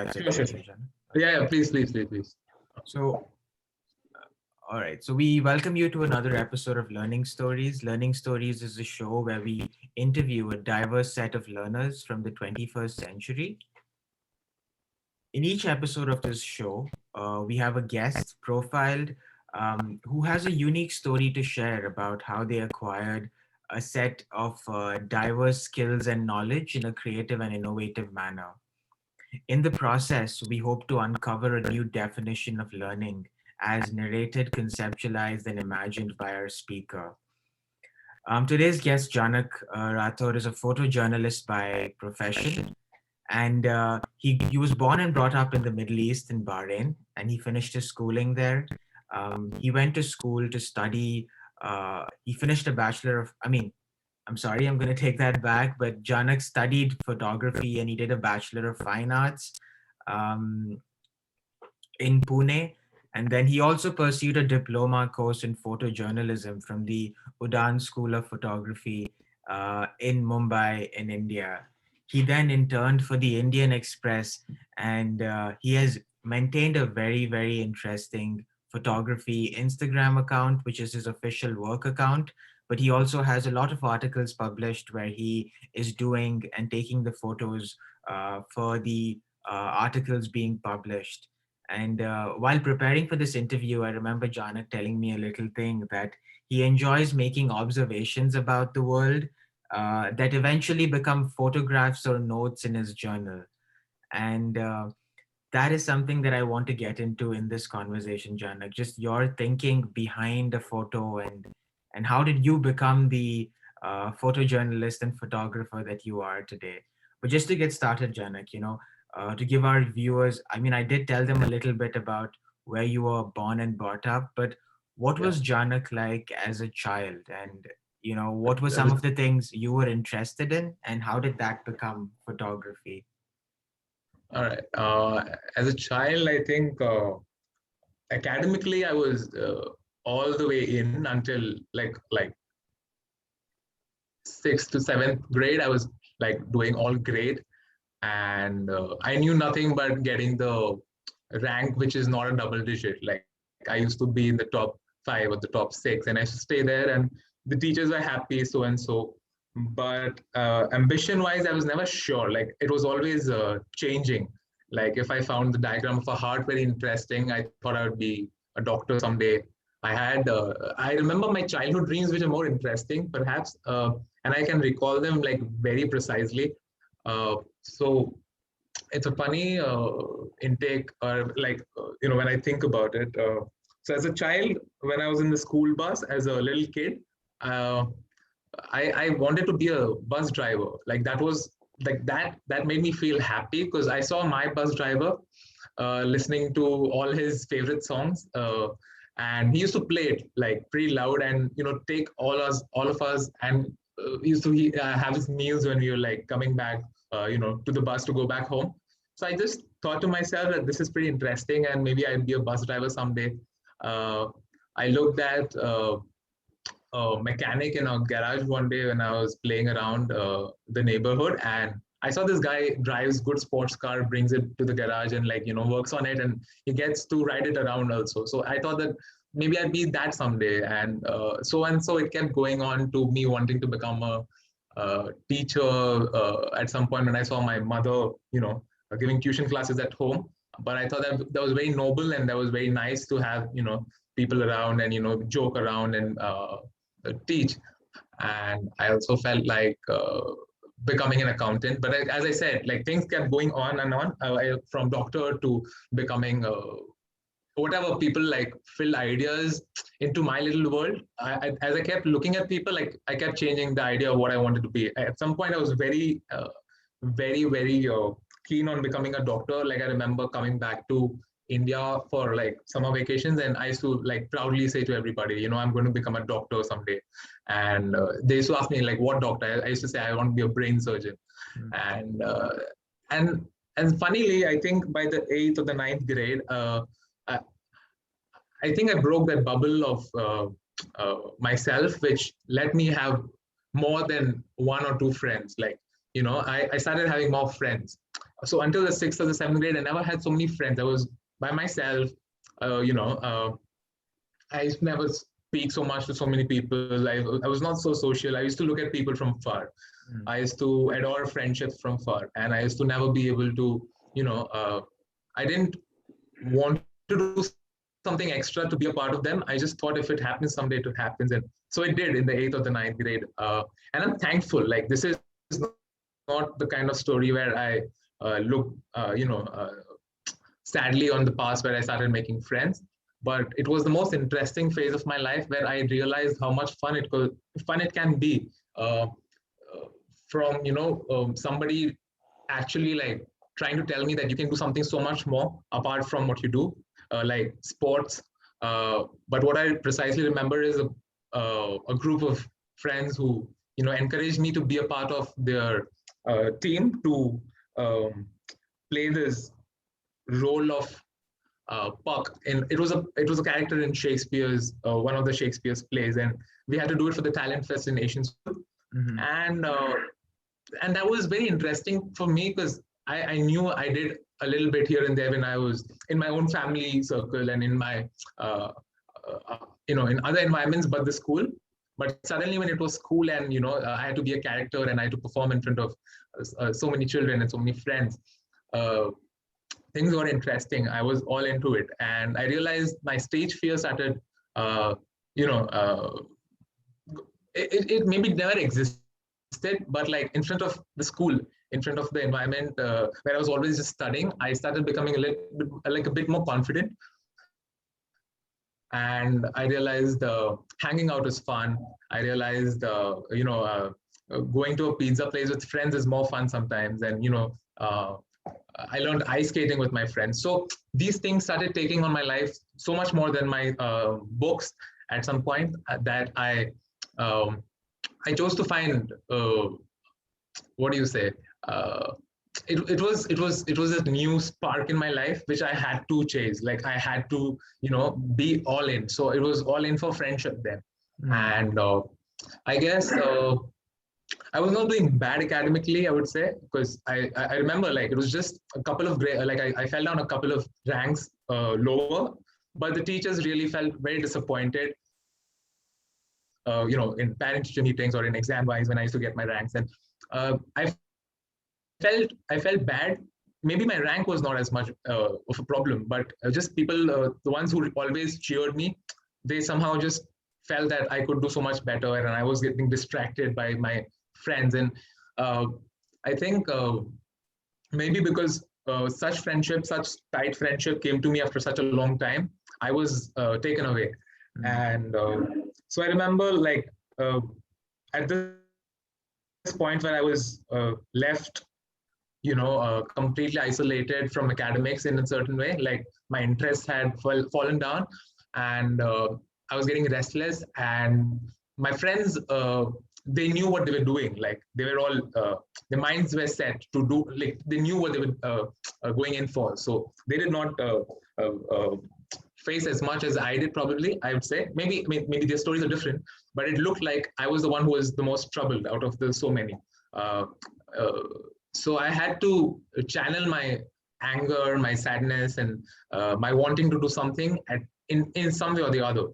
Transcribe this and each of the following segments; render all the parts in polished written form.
that's it Sure, for sure, you, sure. Janak. Yeah, yeah, please. So, all right. So we welcome you to another episode of Learning Stories. Learning Stories is a show where we interview a diverse set of learners from the 21st century. In each episode of this show, we have a guest profiled who has a unique story to share about how they acquired a set of diverse skills and knowledge in a creative and innovative manner. In the process, we hope to uncover a new definition of learning as narrated, conceptualized, and imagined by our speaker. Today's guest, Janak Rathod, is a photojournalist by profession, and he was born and brought up in the Middle East in Bahrain, and he finished his schooling there. He went to school to study. He finished a bachelor of. I'm sorry, I'm going to take that back. But Janak studied photography, and he did a bachelor of fine arts um, in Pune. And then he also pursued a diploma course in photojournalism from the Udan School of Photography in Mumbai, in India. He then interned for the Indian Express, and he has maintained a very, very interesting photography Instagram account, which is his official work account. But he also has a lot of articles published where he is doing and taking the photos for the articles being published. And while preparing for this interview, I remember Janak telling me a little thing that he enjoys making observations about the world that eventually become photographs or notes in his journal. And that is something that I want to get into in this conversation, Janak. Just your thinking behind a photo, and how did you become the photojournalist and photographer that you are today? But just to get started, Janak, to give our viewers, I did tell them a little bit about where you were born and brought up, but what Yeah. was Janak like as a child? And, what were As some a, of the things you were interested in, and how did that become photography? all right. As a child, I think academically, I was all the way in until like sixth to seventh grade. I was like doing all great, and I knew nothing but getting the rank, which is not a double digit. Like I used to be in the top five or the top six, and I used to stay there, and the teachers were happy, so and so. But ambition wise, I was never sure. Like it was always changing. Like if I found the diagram of a heart very interesting, I thought I would be a doctor someday. I remember my childhood dreams, which are more interesting, perhaps, and I can recall them like very precisely. So it's a funny intake, or like when I think about it. So as a child, when I was in the school bus as a little kid, uh, I wanted to be a bus driver. Like that was like that made me feel happy because I saw my bus driver listening to all his favorite songs. And he used to play it like pretty loud, and take all of us, and used to have his meals when we were like coming back, to the bus to go back home. So I just thought to myself that this is pretty interesting, and maybe I'd be a bus driver someday. Uh, I looked at a mechanic in a garage one day when I was playing around the neighborhood, and I saw this guy drives good sports car, brings it to the garage, and works on it, and he gets to ride it around also. So I thought that maybe I'd be that someday, and so it kept going on to me wanting to become a teacher at some point when I saw my mother, giving tuition classes at home. But I thought that was very noble, and that was very nice to have people around and joke around and teach. And I also felt like becoming an accountant. But as I said, like things kept going on and on, from doctor to becoming whatever people like fill ideas into my little world. As I kept looking at people, like I kept changing the idea of what I wanted to be. At some point, I was very keen on becoming a doctor. Like I remember coming back to India for like summer vacations, and I used to like proudly say to everybody, I'm going to become a doctor someday. And they used to ask me like, what doctor? I used to say I want to be a brain surgeon. Mm. And and and funnily, I think by the eighth or the ninth grade, I, I think I broke that bubble of myself, which let me have more than one or two friends. Like, I started having more friends. So until the 6th or the 7th grade, I never had so many friends. I was by myself. You know, I used to never speak so much to so many people. I was not so social. I used to look at people from far. Mm. I used to adore friendships from far, and I used to never be able to, I didn't want to do something extra to be a part of them. I just thought if it happens someday, it happens, and so it did in the 8th or the 9th grade. And I'm thankful. Like, this is not the kind of story where I look, sadly on the past where I started making friends. But it was the most interesting phase of my life where I realized how much fun it can be. From somebody actually like trying to tell me that you can do something so much more apart from what you do, like sports. But what I precisely remember is a group of friends who encouraged me to be a part of their team to play this role of Puck, and it was a character in Shakespeare's one of the Shakespeare's plays, and we had to do it for the talent fest in Asian school, Mm-hmm. and that was very interesting for me because I knew I did a little bit here and there when I was in my own family circle and in my uh, in other environments but the school. But suddenly when it was school and I had to be a character and I had to perform in front of so many children and so many friends, uh, things got interesting. I was all into it, and I realized my stage fear started. Uh, you know, it maybe never existed, but like in front of the school, in front of the environment where I was always just studying, I started becoming like a bit more confident. And I realized hanging out is fun. I realized going to a pizza place with friends is more fun sometimes, and I learned ice skating with my friends. So these things started taking on my life so much more than my books at some point that um, I chose to find what do you say? Uh, it was a new spark in my life which I had to chase. Like I had to be all in. So it was all in for friendship then, Mm. and I guess. I was not doing bad academically, I would say, because I remember like it was just a couple of like I fell down a couple of ranks lower, but the teachers really felt very disappointed, in parent teacher meetings or in exam wise when I used to get my ranks, and I felt bad. Maybe my rank was not as much of a problem, but just people, the ones who always cheered me, they somehow just felt that I could do so much better, and I was getting distracted by my friends. And uh, I think maybe because such tight friendship came to me after such a long time, I was taken away. Mm. And so I remember like uh, at this point where I was left completely isolated from academics in a certain way. Like my interests had fallen down, and I was getting restless. And my friends, they knew what they were doing. Like they were all, their minds were set to do. Like they knew what they were going in for. So they did not uh, uh, face as much as I did. Probably, I would say maybe their stories are different, but it looked like I was the one who was the most troubled out of the so many. Uh, uh, so I had to channel my anger, my sadness, and my wanting to do something in some way or the other.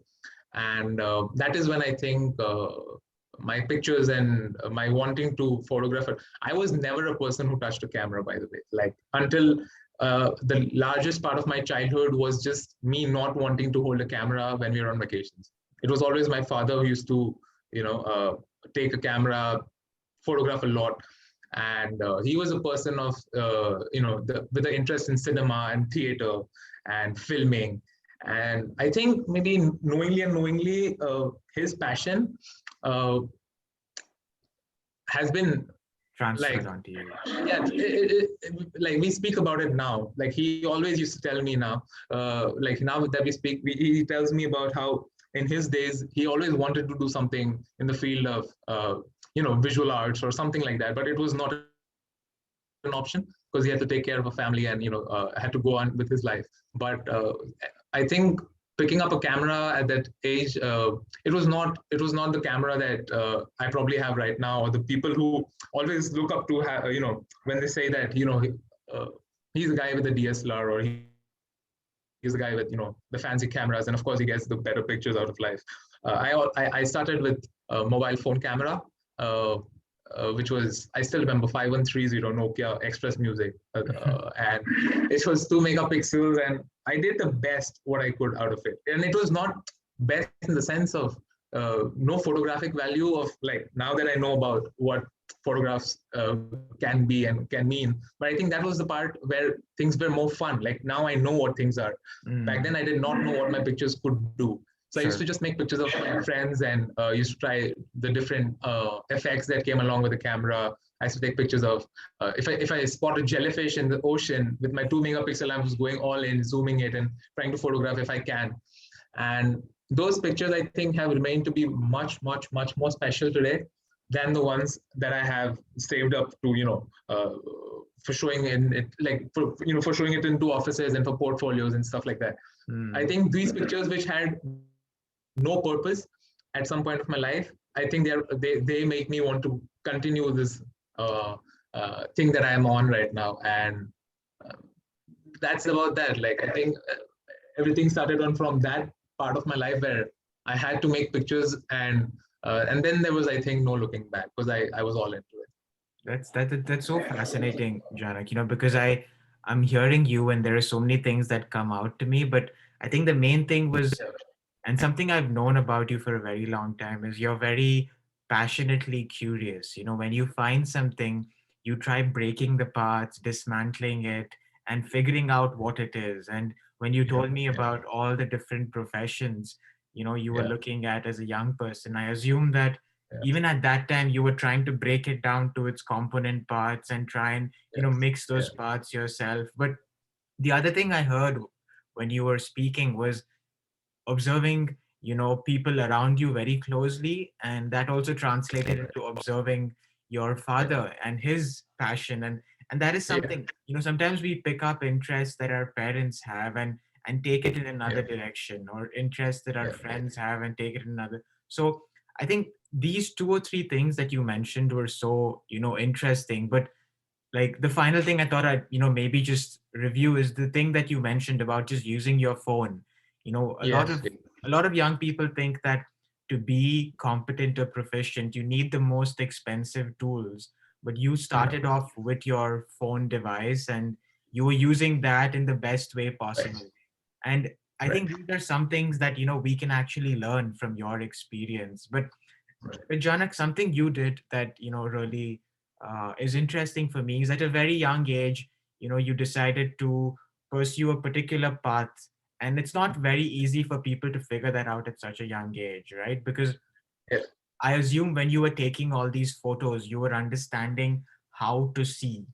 And that is when I think my pictures and my wanting to photograph it. I was never a person who touched a camera, by the way. Like until the largest part of my childhood was just me not wanting to hold a camera when we were on vacations. It was always my father who used to, take a camera, photograph a lot, and he was a person of with the interest in cinema and theater and filming. And I think maybe knowingly unknowingly, his passion uh, has been Transferred like, onto you. yeah, like we speak about it now. Like he always used to tell me now, like now that we speak, he tells me about how in his days he always wanted to do something in the field of visual arts or something like that, but it was not an option because he had to take care of a family and had to go on with his life. But I think picking up a camera at that age, it was not the camera that I probably have right now, or the people who always look up to when they say that uh, he's a guy with a DSLR, or he's a guy with the fancy cameras, and of course he gets the better pictures out of life. I started with a mobile phone camera, uh, which was, I still remember, 5130 Nokia Express Music, and it was 2 megapixels, and I did the best what I could out of it. And it was not best in the sense of no photographic value of, like, now that I know about what photographs can be and can mean. But I think that was the part where things were more fun. Like, now I know what things are. Back then, I did not know what my pictures could do. So I used to Sure. just make pictures of my friends, and used to try the different effects that came along with the camera. I used to take pictures of if I spot a jellyfish in the ocean with my 2 megapixel, I was going all in, zooming it and trying to photograph if I can. And those pictures, I think, have remained to be much, much, much more special today than the ones that I have saved up to, for showing in it, like for showing it into offices and for portfolios and stuff like that. I think these pictures, which had no purpose at some point of my life, I think they make me want to continue this uh, thing that I am on right now, and uh, that's about that. Like, I think everything started on from that part of my life where I had to make pictures, and then there was, I think, no looking back, because I was all into it. That's so fascinating, Janak, because I'm hearing you and there are so many things that come out to me, but I think the main thing was, and something I've known about you for a very long time, is you're very passionately curious. When you find something, you try breaking the parts, dismantling it, and figuring out what it is. And when you Yeah, told me yeah, about all the different professions, you were yeah, looking at as a young person, I assume that yeah, even at that time you were trying to break it down to its component parts and try and yes, mix yeah, those parts yourself. But the other thing I heard when you were speaking was observing people around you very closely, and that also translated right, into observing your yeah, father and his passion. And that is yeah, something, sometimes we pick up interests that our parents have and take it in yeah, another direction, or interests that our yeah, friends have and take it in another. So I think these two or three things that you mentioned were so interesting. But like the final thing I thought I'd maybe just review is the thing that you mentioned about just using your phone. A lot yes, of yeah, young people think that to be competent or proficient you need the most expensive tools, but you yeah, started off with your phone device and you were using that in the best way right, possible. And I right, think these are some things that we can actually learn from your experience. But right, Janak, something you did that really is interesting for me is at a very young age, you decided to pursue a particular path, and it's not very easy for people to figure that out at such a young age, right? Because yes, I assume when you were taking all these photos, you were understanding how to see,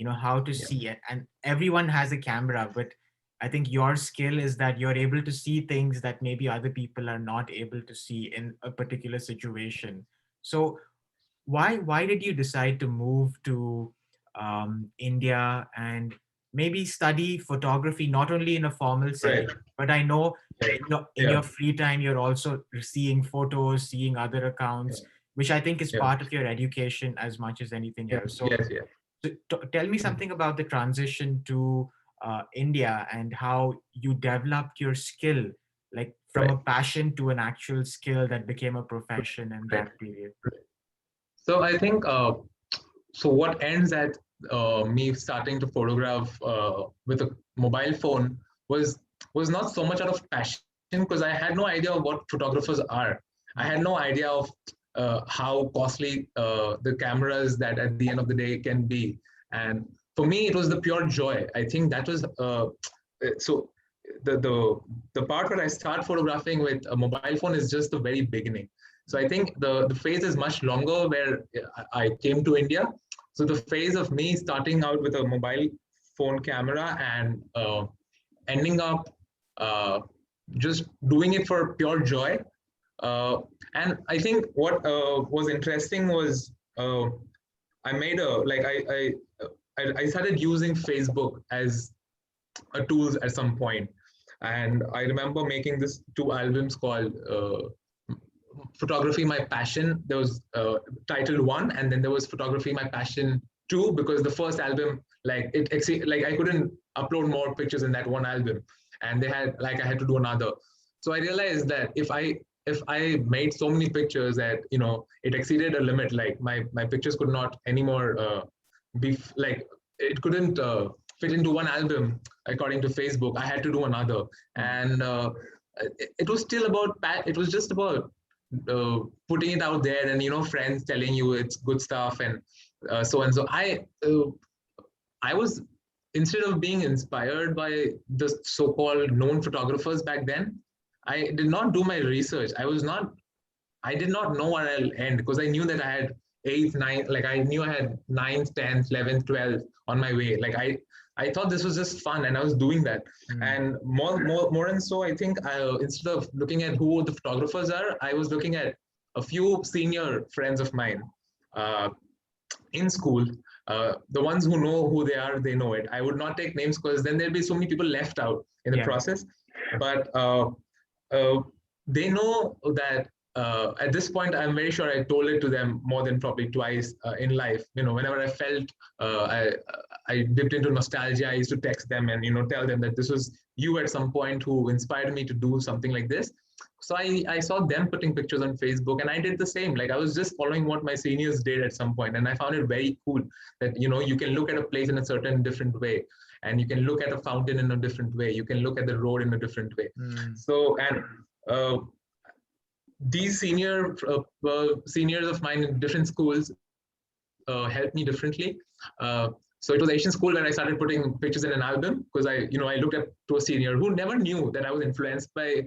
how to yeah, see it. And everyone has a camera, but I think your skill is that you're able to see things that maybe other people are not able to see in a particular situation. So why did you decide to move to India and maybe study photography not only in a formal right, setting, but I know right, in yeah, your free time you're also seeing photos, seeing other yeah, accounts, which I think is yeah, part of your education as much as anything else. So, yes, yeah. tell me something about the transition to India and how you developed your skill, like from Right, a passion to an actual skill that became a profession in right, that period. right. So I think, so what ends at me starting to photograph with a mobile phone was was not so much out of passion, because I had no idea of what photographers are. I had no idea of how costly the cameras that at the end of the day can be. And for me, it was the pure joy. I think that was so the the the part where I start photographing with a mobile phone is just the very beginning. So I think the phase is much longer where I came to India. So the phase of me starting out with a mobile phone camera and ending up uh, just doing it for pure joy. Uh, and I think what was interesting was I made a like I started using Facebook as a tools at some point, and I remember making this 2 albums called Photography My Passion. There was titled one, and then there was Photography My Passion two, because the first album, like I couldn't upload more pictures in that one album, and they had like I had to do another. So I realized that if I made so many pictures that it exceeded a limit, like my pictures could not anymore like it couldn't fit into one album according to Facebook. I had to do another, and it was still about it was just about putting it out there, and friends telling you it's good stuff, and so and so. I was, instead of being inspired by the so-called known photographers back then, I did not do my research. I did not know where I'll end, because I knew that I had eighth, ninth, like I knew I had ninth, 10th, 11th, 12th on my way. Like I thought this was just fun, and I was doing that. And more and so, I think instead of looking at who the photographers are, I was looking at a few senior friends of mine in school. The ones who know who they are, they know it. I would not take names, because then there'll be so many people left out in the process. But they know that at this point, I'm very sure I told it to them more than probably twice in life. Whenever I felt I dipped into nostalgia, I used to text them and tell them that this was you at some point who inspired me to do something like this. So I saw them putting pictures on Facebook, and I did the same. Like I was just following what my seniors did at some point, and I found it very cool that you can look at a place in a certain different way, and you can look at a fountain in a different way. You can look at the road in a different way. So and these seniors of mine in different schools helped me differently. So it was Asian school where I started putting pictures in an album, because I looked up to a senior who never knew that I was influenced by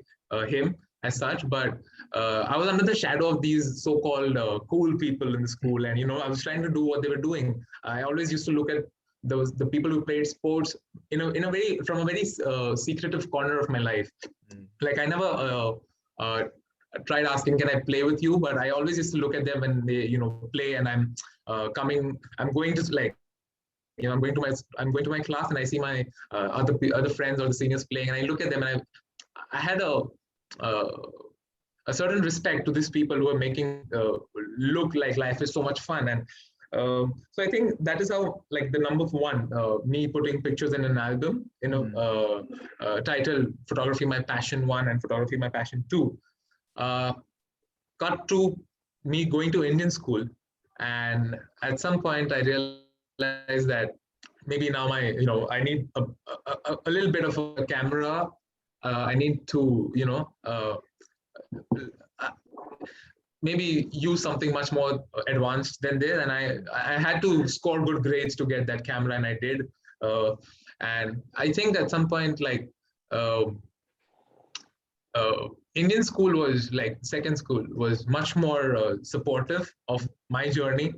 him as such, but I was under the shadow of these so-called cool people in the school, and I was trying to do what they were doing. I always used to look at the people who played sports in a very from a very secretive corner of my life. Like I never tried asking, can I play with you? But I always used to look at them when they play, and I'm going to like I'm going to my class, and I see my other friends or the seniors playing, and I look at them, and I had uh, a certain respect to these people who are making look like life is so much fun. And so I think that is how, like, the number one, me putting pictures in an album, titled Photography My Passion 1 and Photography My Passion 2, cut to me going to Indian school. And at some point I realized that maybe now I need a little bit of a camera. I need to, maybe use something much more advanced than this. And I had to score good grades to get that camera, and I did. And I think at some point, like, Indian school was like second school was much more supportive of my journey.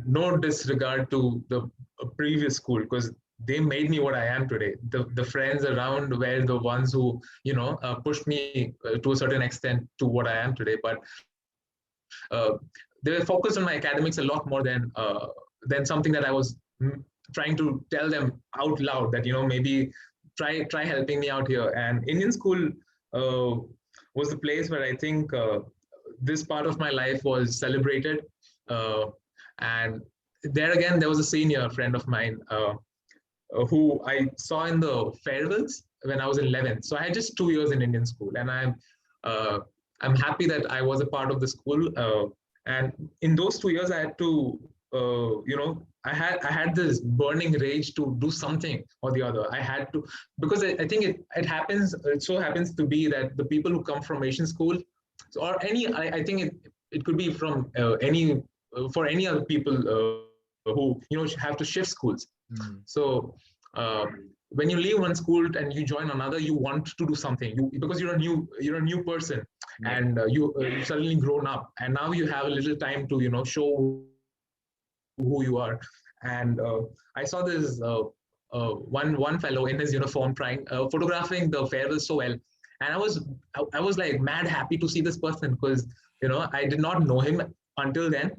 No disregard to the previous school, because they made me what I am today. The friends around were the ones who pushed me to a certain extent to what I am today. But they were focused on my academics a lot more than something that I was trying to tell them out loud, that maybe try helping me out here. And Indian school was the place where I think this part of my life was celebrated. And there again, there was a senior friend of mine who I saw in the farewells when I was in 11th. So I had just 2 years in Indian school, and I'm happy that I was a part of the school. And in those 2 years, I had to, I had this burning rage to do something or the other. I had to, because I think it happens. It so happens to be that the people who come from Asian school, or any, I think it could be from any for any other people who have to shift schools. So when you leave one school and you join another, you want to do something. Because you're a new person, and you suddenly grown up, and now you have a little time to show who you are. And I saw this one fellow in his uniform trying photographing the farewell so well, and I was like mad happy to see this person, because I did not know him until then.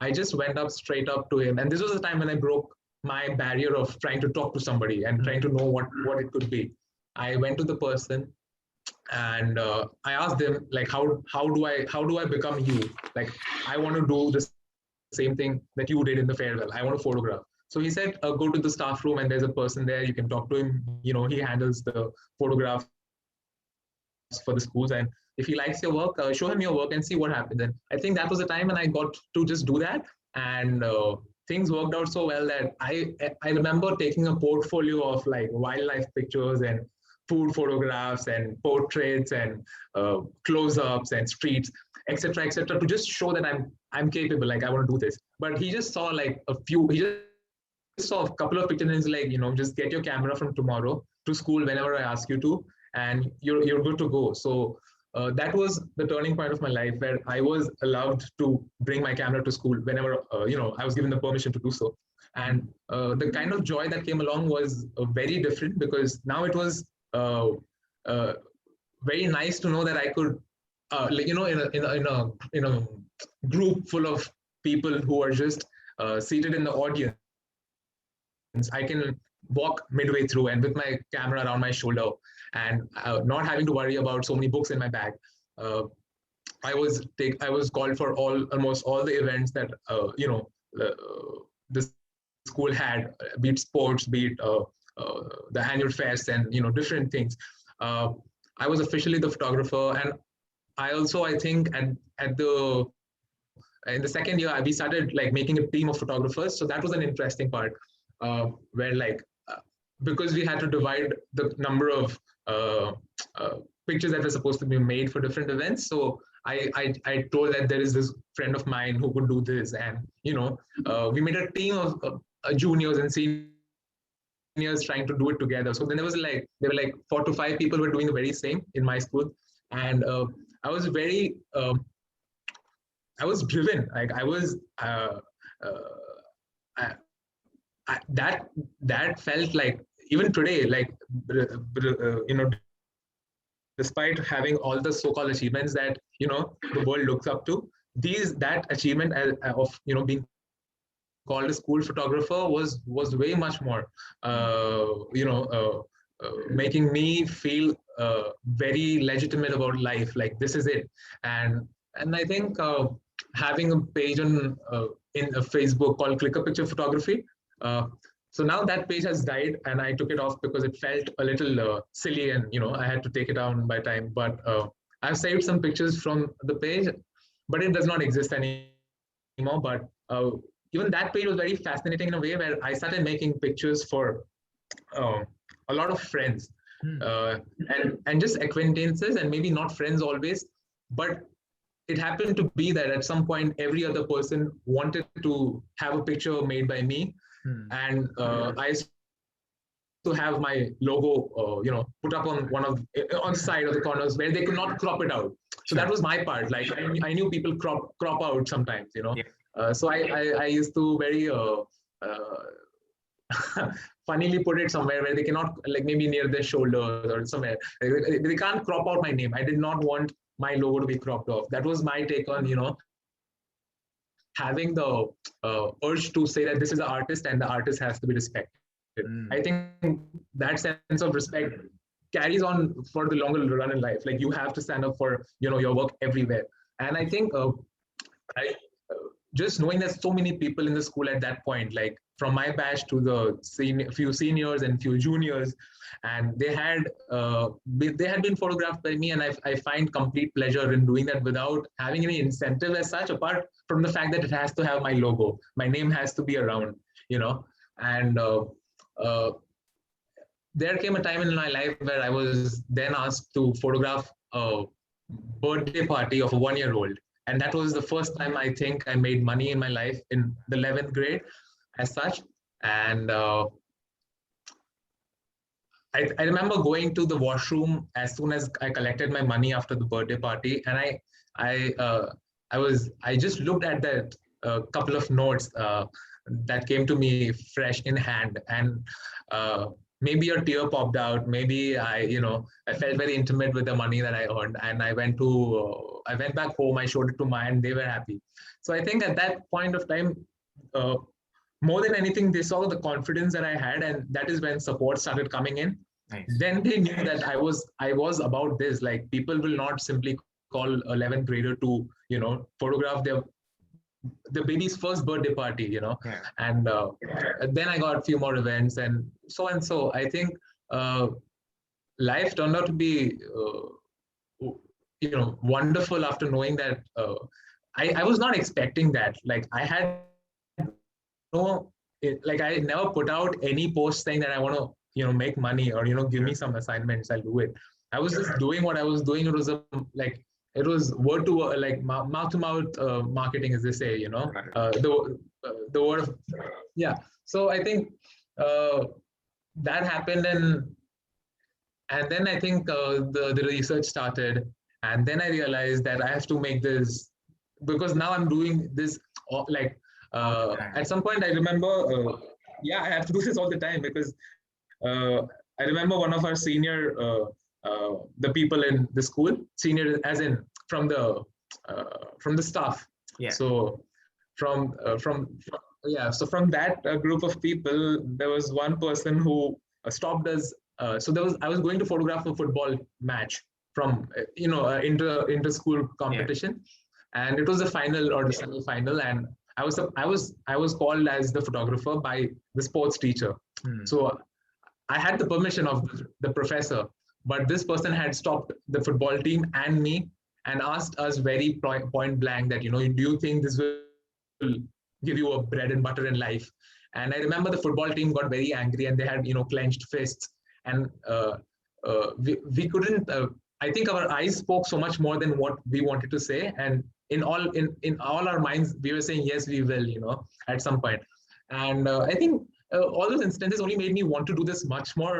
I just went up straight up to him, and this was the time when I broke my barrier of trying to talk to somebody and trying to know what it could be. I went to the person, and I asked them, like, how do I become you? Like, I want to do the same thing. same thing that you did in the farewell. I want to photograph. So he said, go to the staff room and there's a person there. You can talk to him. He handles the photographs for the schools. And if he likes your work, show him your work and see what happens. And I think that was the time when I got to just do that. And things worked out so well that I remember taking a portfolio of like wildlife pictures and food photographs and portraits and close-ups and streets, etc., to just show that I'm capable. Like I want to do this. But he just saw like he just saw a couple of pictures and he's like, just get your camera from tomorrow to school whenever I ask you to, and you're good to go. So that was the turning point of my life where I was allowed to bring my camera to school whenever I was given the permission to do so. And the kind of joy that came along was very different, because now it was uh, very nice to know that I could, in a group full of people who are just seated in the audience, I can walk midway through and with my camera around my shoulder, and not having to worry about so many books in my bag. Uh, I was called for almost all the events that the school had, be it sports, be it the annual fest, and different things. Uh, I was officially the photographer, and I think at the in the second year we started like making a team of photographers. So that was an interesting part, where like because we had to divide the number of pictures that were supposed to be made for different events. So I told that there is this friend of mine who could do this, and we made a team of juniors and seniors trying to do it together. So then there were like 4 to 5 people were doing the very same in my school, and I was very I was driven. Like I was uh, I, that felt like even today, like despite having all the so-called achievements that the world looks up to, that achievement of being called a school photographer was way much more making me feel very legitimate about life. Like this is it. And I think having a page on in Facebook called Click a Picture Photography. Uh, so now that page has died, and I took it off because it felt a little silly, and I had to take it down by time. But I've saved some pictures from the page, but it does not exist anymore. But even that page was very fascinating in a way where I started making pictures for uh, a lot of friends, and just acquaintances, and maybe not friends always, but it happened to be that at some point every other person wanted to have a picture made by me. And I used to have my logo put up on on the side of the corners where they could not crop it out. So that was my part. Like I knew people crop out sometimes. Yeah. So I used to very funnily put it somewhere where they cannot, like maybe near their shoulders or somewhere. They can't crop out my name. I did not want my logo to be cropped off. That was my take on having the urge to say that this is the artist and the artist has to be respected. I think that sense of respect carries on for the longer run in life. Like you have to stand up for your work everywhere. And I think I just knowing that so many people in the school at that point, like from my batch to the few seniors and few juniors, and they had been photographed by me, and I find complete pleasure in doing that without having any incentive as such, apart from the fact that it has to have my logo, my name has to be around, and uh, there came a time in my life where I was then asked to photograph a birthday party of a 1-year-old. And that was the first time I think I made money in my life in the 11th grade as such. And I remember going to the washroom as soon as I collected my money after the birthday party. And I just looked at that couple of notes that came to me fresh in hand. And maybe a tear popped out. Maybe I felt very intimate with the money that I earned, and I went back home. I showed it to mine, and they were happy. So I think at that point of time, more than anything, they saw the confidence that I had, and that is when support started coming in. Nice. Then they knew that I was about this. Like people will not simply call 11th grader to photograph their the baby's first birthday party, Yeah. and then I got a few more events and so and so. I think uh, life turned out to be wonderful after knowing that I was not expecting that. Like I had like I never put out any post saying that I want to make money or give me some assignments, I'll do it. I was just doing what I was doing. It was like it was word to word, like mouth to mouth marketing, as they say, the word of, yeah. So I think uh, that happened, and then I think the research started, and then I realized that I have to make this, because now I'm doing this like All the time. at some point I remember, yeah, I have to do this all the time, because I remember one of our senior the people in the school, senior as in from the staff. Yeah. So from yeah, so from that group of people, there was one person who stopped us. So there was I was going to photograph a football match from inter school Yeah. competition, and it was the final or the semi final, and I was called as the photographer by the sports teacher. Hmm. So I had the permission of the professor, but this person had stopped the football team and me and asked us very point blank that, do you think this will give you a bread and butter in life? And I remember the football team got very angry, and they had, clenched fists. And we couldn't, I think our eyes spoke so much more than what we wanted to say. And in all our minds, we were saying, yes, we will, at some point. And I think all those instances only made me want to do this much more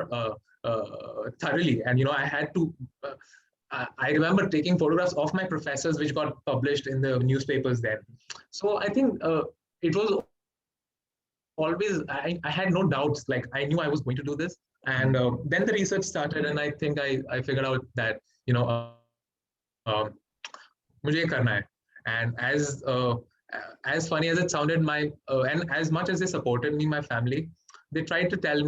thoroughly. And I had to. I remember taking photographs of my professors, which got published in the newspapers then. So I think it was always I had no doubts. Like I knew I was going to do this, and then the research started, and I think I figured out that मुझे ये करना है. And as funny as it sounded, and as much as they supported me, my family, they tried to tell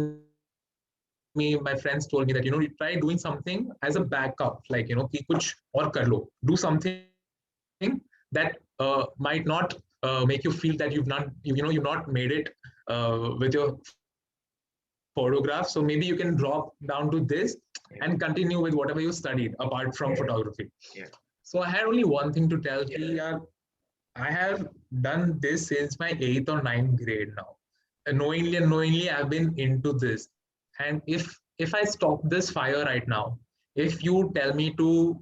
me, my friends told me that, try doing something as a backup, like, कि कुछ और कर लो, do something that might not make you feel that you've not made it with your photograph. So maybe you can drop down to this and continue with whatever you studied apart from photography. Yeah. So I had only one thing to tell, I have done this since my 8th or 9th grade now. Knowingly I've been into this. And if I stop this fire right now, if you tell me to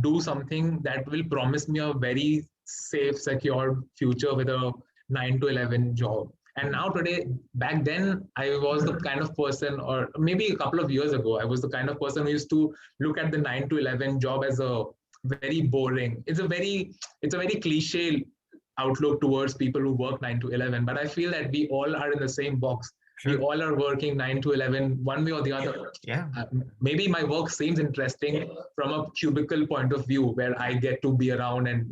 do something that will promise me a very safe, secure future with a 9 to 11 job. And now today, back then, I was the kind of person, or maybe a couple of years ago, I was the kind of person who used to look at the 9 to 11 job as a very boring. It's a very cliche outlook towards people who work 9 to 11, but I feel that we all are in the same box. We Sure. all are working 9 to 11 one way or the other. Yeah. Maybe my work seems interesting from a cubicle point of view, where I get to be around and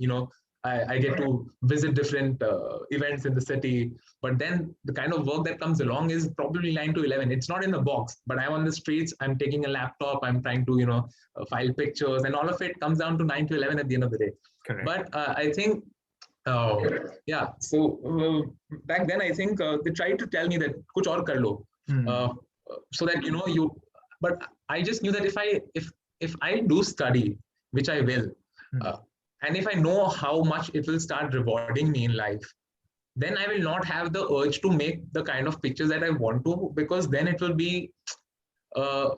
I get to visit different events in the city. But then the kind of work that comes along is probably 9 to 11. It's not in the box, but I'm on the streets, I'm taking a laptop, I'm trying to file pictures, and all of it comes down to 9 to 11 at the end of the day. Correct. But I think yeah. So back then, I think they tried to tell me that kuch aur kar lo, so that you. But I just knew that if I do study, which I will, uh, and if I know how much it will start rewarding me in life, then I will not have the urge to make the kind of pictures that I want to, because then it will be. Uh,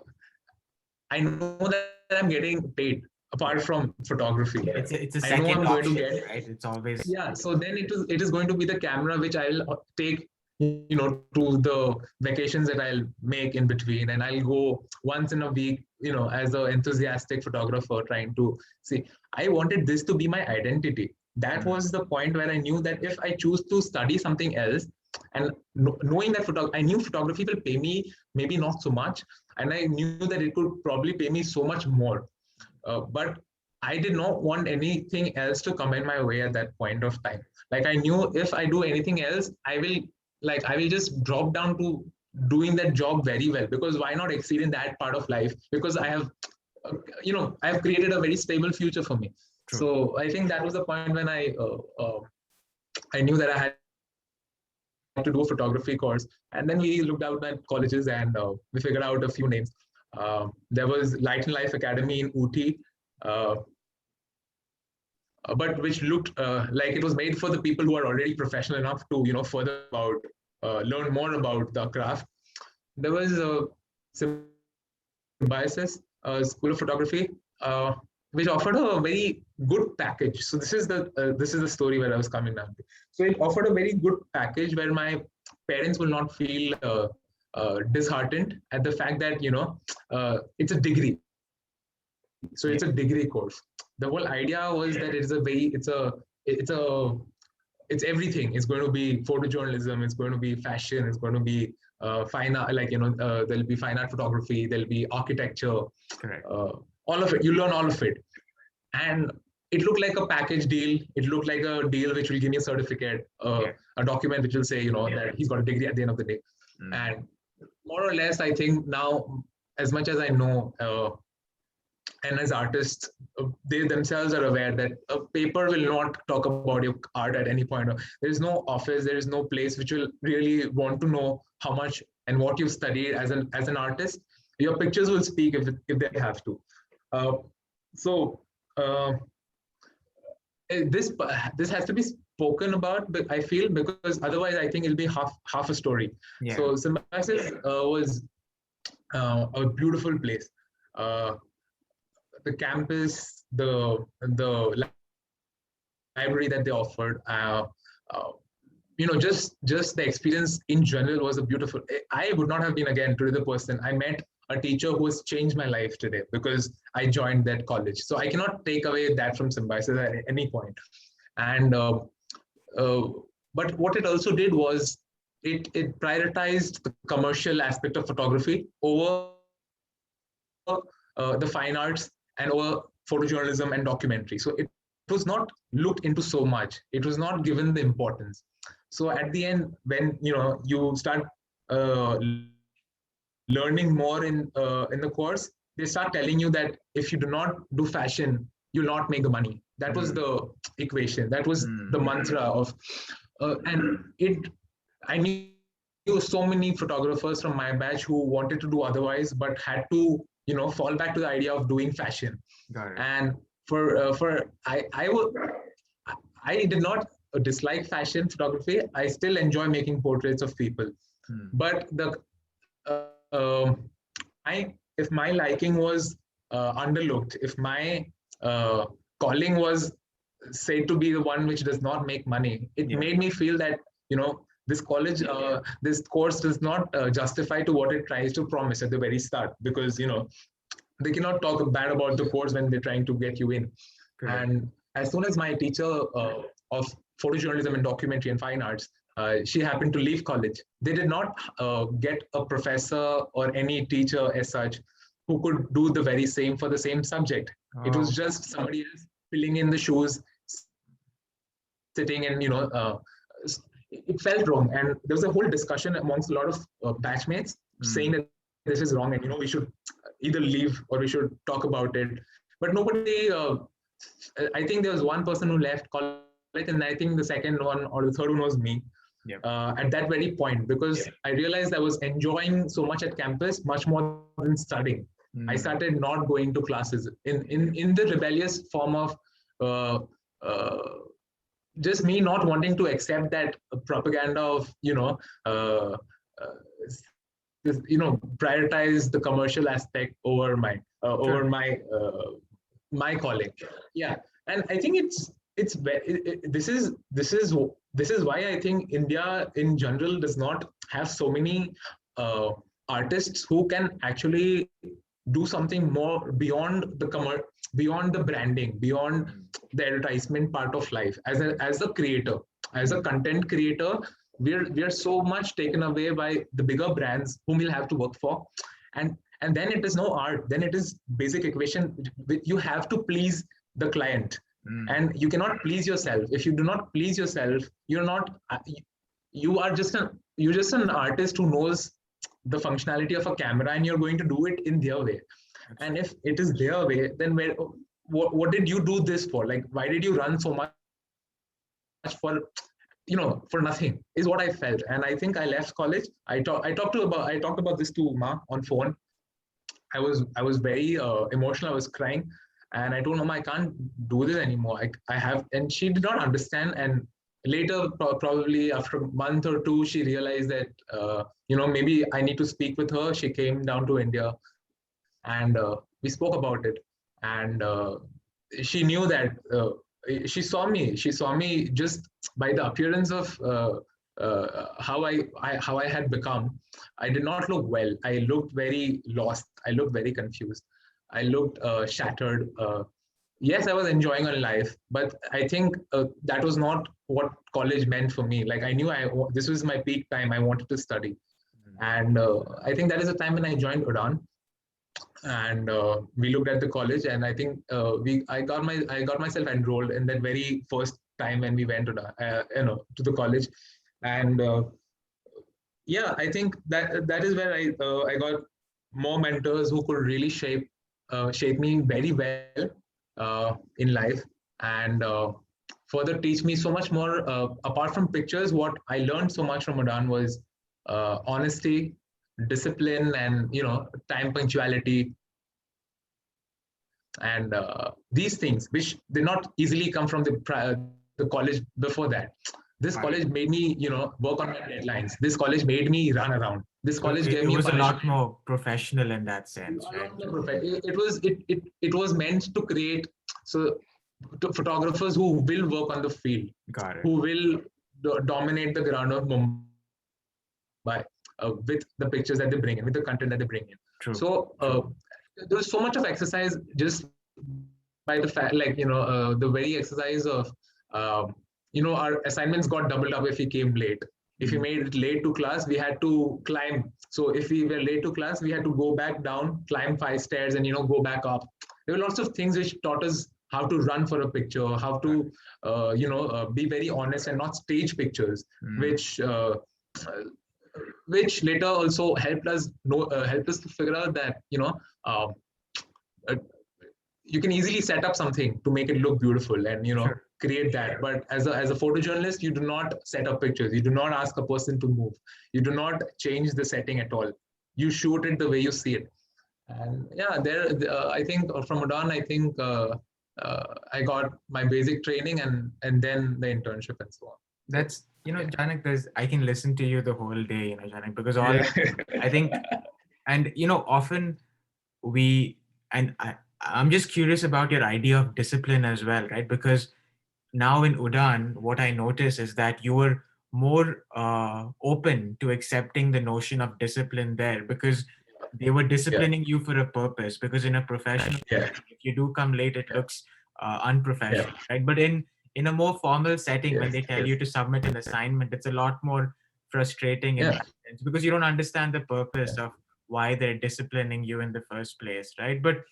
I know that I'm getting paid apart from photography. It's a I know I'm second going to option, get, right? It's always yeah. So then it is going to be the camera which I'll take to the vacations that I'll make in between, and I'll go once in a week, as an enthusiastic photographer trying to see. I wanted this to be my identity. That was the point where I knew that if I choose to study something else, and knowing that I knew photography will pay me maybe not so much, and I knew that it could probably pay me so much more, but I did not want anything else to come in my way at that point of time. Like I knew if I do anything else, I will just drop down to doing that job very well, because why not exceed in that part of life? Because I have created a very stable future for me. true. So I think that was the point when I I knew that I had to do a photography course. And then we looked out at colleges and we figured out a few names. There was Light and Life Academy in Ooty, uh, but which looked like it was made for the people who are already professional enough to, further about, learn more about the craft. There was Symbiosis School of Photography, which offered a very good package. So this is the story where I was coming down to. So it offered a very good package where my parents will not feel disheartened at the fact that it's a degree. So it's a degree course. The whole idea was that it's everything. It's going to be photojournalism. It's going to be fashion. It's going to be fine art, there'll be fine art photography. There'll be architecture. Correct. All of it. You learn all of it, and it looked like a package deal. It looked like a deal which will give me a certificate, a document which will say, that he's got a degree at the end of the day. And more or less, I think now, as much as I know, and as artists, they themselves are aware that a paper will not talk about your art at any point. There is no office, there is no place which will really want to know how much and what you've studied as an artist. Your pictures will speak if they have to. So this has to be spoken about, but I feel, because otherwise I think it'll be half a story. Yeah. So Symbiosis was a beautiful place. The campus, the library that they offered, just the experience in general was a beautiful. I would not have been again today the person. I met a teacher who has changed my life today because I joined that college. So I cannot take away that from Symbiosis at any point. And but what it also did was it prioritized the commercial aspect of photography over the fine arts and over photojournalism and documentary. So it was not looked into so much. It was not given the importance. So at the end, when you start learning more in the course, they start telling you that if you do not do fashion, you'll not make the money. That was the equation. That was the mantra of, and I knew so many photographers from my batch who wanted to do otherwise, but had to, fall back to the idea of doing fashion. Got it. And I did not dislike fashion photography. I still enjoy making portraits of people. But if my liking was underlooked, if my calling was said to be the one which does not make money, it made me feel that this college, this course does not justify to what it tries to promise at the very start, because they cannot talk bad about the course when they're trying to get you in. Correct. And as soon as my teacher of photojournalism and documentary and fine arts, she happened to leave college, they did not get a professor or any teacher as such who could do the very same for the same subject. It was just somebody else filling in the shoes, sitting, and it felt wrong. And there was a whole discussion amongst a lot of batchmates saying that this is wrong, and we should either leave or we should talk about it. But nobody. I think there was one person who left college, and I think the second one or the third one was me. Yep. At that very point, because I realized I was enjoying so much at campus, much more than studying. I started not going to classes in the rebellious form of just me not wanting to accept that propaganda of prioritize the commercial aspect over my my calling. Yeah, and I think this is why I think India in general does not have so many artists who can actually do something more beyond the branding, beyond the advertisement part of life. As a creator, as a content creator, we are so much taken away by the bigger brands whom we'll have to work for, and then it is no art. Then it is basic equation. You have to please the client, and you cannot please yourself. If you do not please yourself, you're just an artist who knows the functionality of a camera, and you're going to do it in their way. And if it is their way, then what did you do this for? Like, why did you run so much for for nothing is what I felt. And I think I left college. I talked about this to Ma on phone. I was very emotional. I was crying, and I told Mama I can't do this anymore. I have, and she did not understand. And later, probably after a month or two, she realized that maybe I need to speak with her. She came down to India, and we spoke about it. And she knew that she saw me just by the appearance of how I had become. I did not look well. I looked very lost. I looked very confused. I looked shattered. Yes, I was enjoying my life, but I think that was not what college meant for me. Like I knew this was my peak time. I wanted to study, and I think that is the time when I joined Udan. And we looked at the college, and I think I got myself enrolled in that very first time when we went to to the college. And yeah, I think that is where I got more mentors who could really shape me very well in life, and further teach me so much more. Apart from pictures, what I learned so much from Udan was honesty, discipline, and time punctuality, and these things which did not easily come from the college before that. This college Right. made me work on my deadlines. This college made me run around. This So college gave it me a was a punishment. lot more professional in that A sense, right? lot more perfect. It was meant to create so photographers who will work on the field, Got it. who will dominate the ground of Mumbai with the pictures that they bring in, with the content that they bring in. So True. True. there was so much of exercise just by the fact, like the very exercise of um, our assignments got doubled up if we came late. If we made it late to class, we had to climb. So if we were late to class, we had to go back down, climb 5 stairs, and go back up. There were lots of things which taught us how to run for a picture, how to be very honest and not stage pictures, Mm. which later also helped us to figure out that uh, uh, you can easily set up something to make it look beautiful and Sure. create that. But as a photojournalist, you do not set up pictures. You do not ask a person to move. You do not change the setting at all. You shoot it the way you see it. And yeah, there I think from Udan, I think I got my basic training, and then the internship and so on. So That's, yeah. Janak, I can listen to you the whole day, Janak, because Yeah. I think, and, often we, and I'm just curious about your idea of discipline as well, right? Because now in Udan, what I notice is that you were more open to accepting the notion of discipline there because they were Yeah. disciplining you for a purpose. Because in a professional Yeah. setting, if you do come late, it Yeah. looks Yeah. unprofessional, right? But in a more formal setting, when Yes. they tell Yes. you to submit an assignment, it's a lot more frustrating in Yeah. that sense because you don't understand the Yeah. purpose of why they're disciplining you in the first place, right? But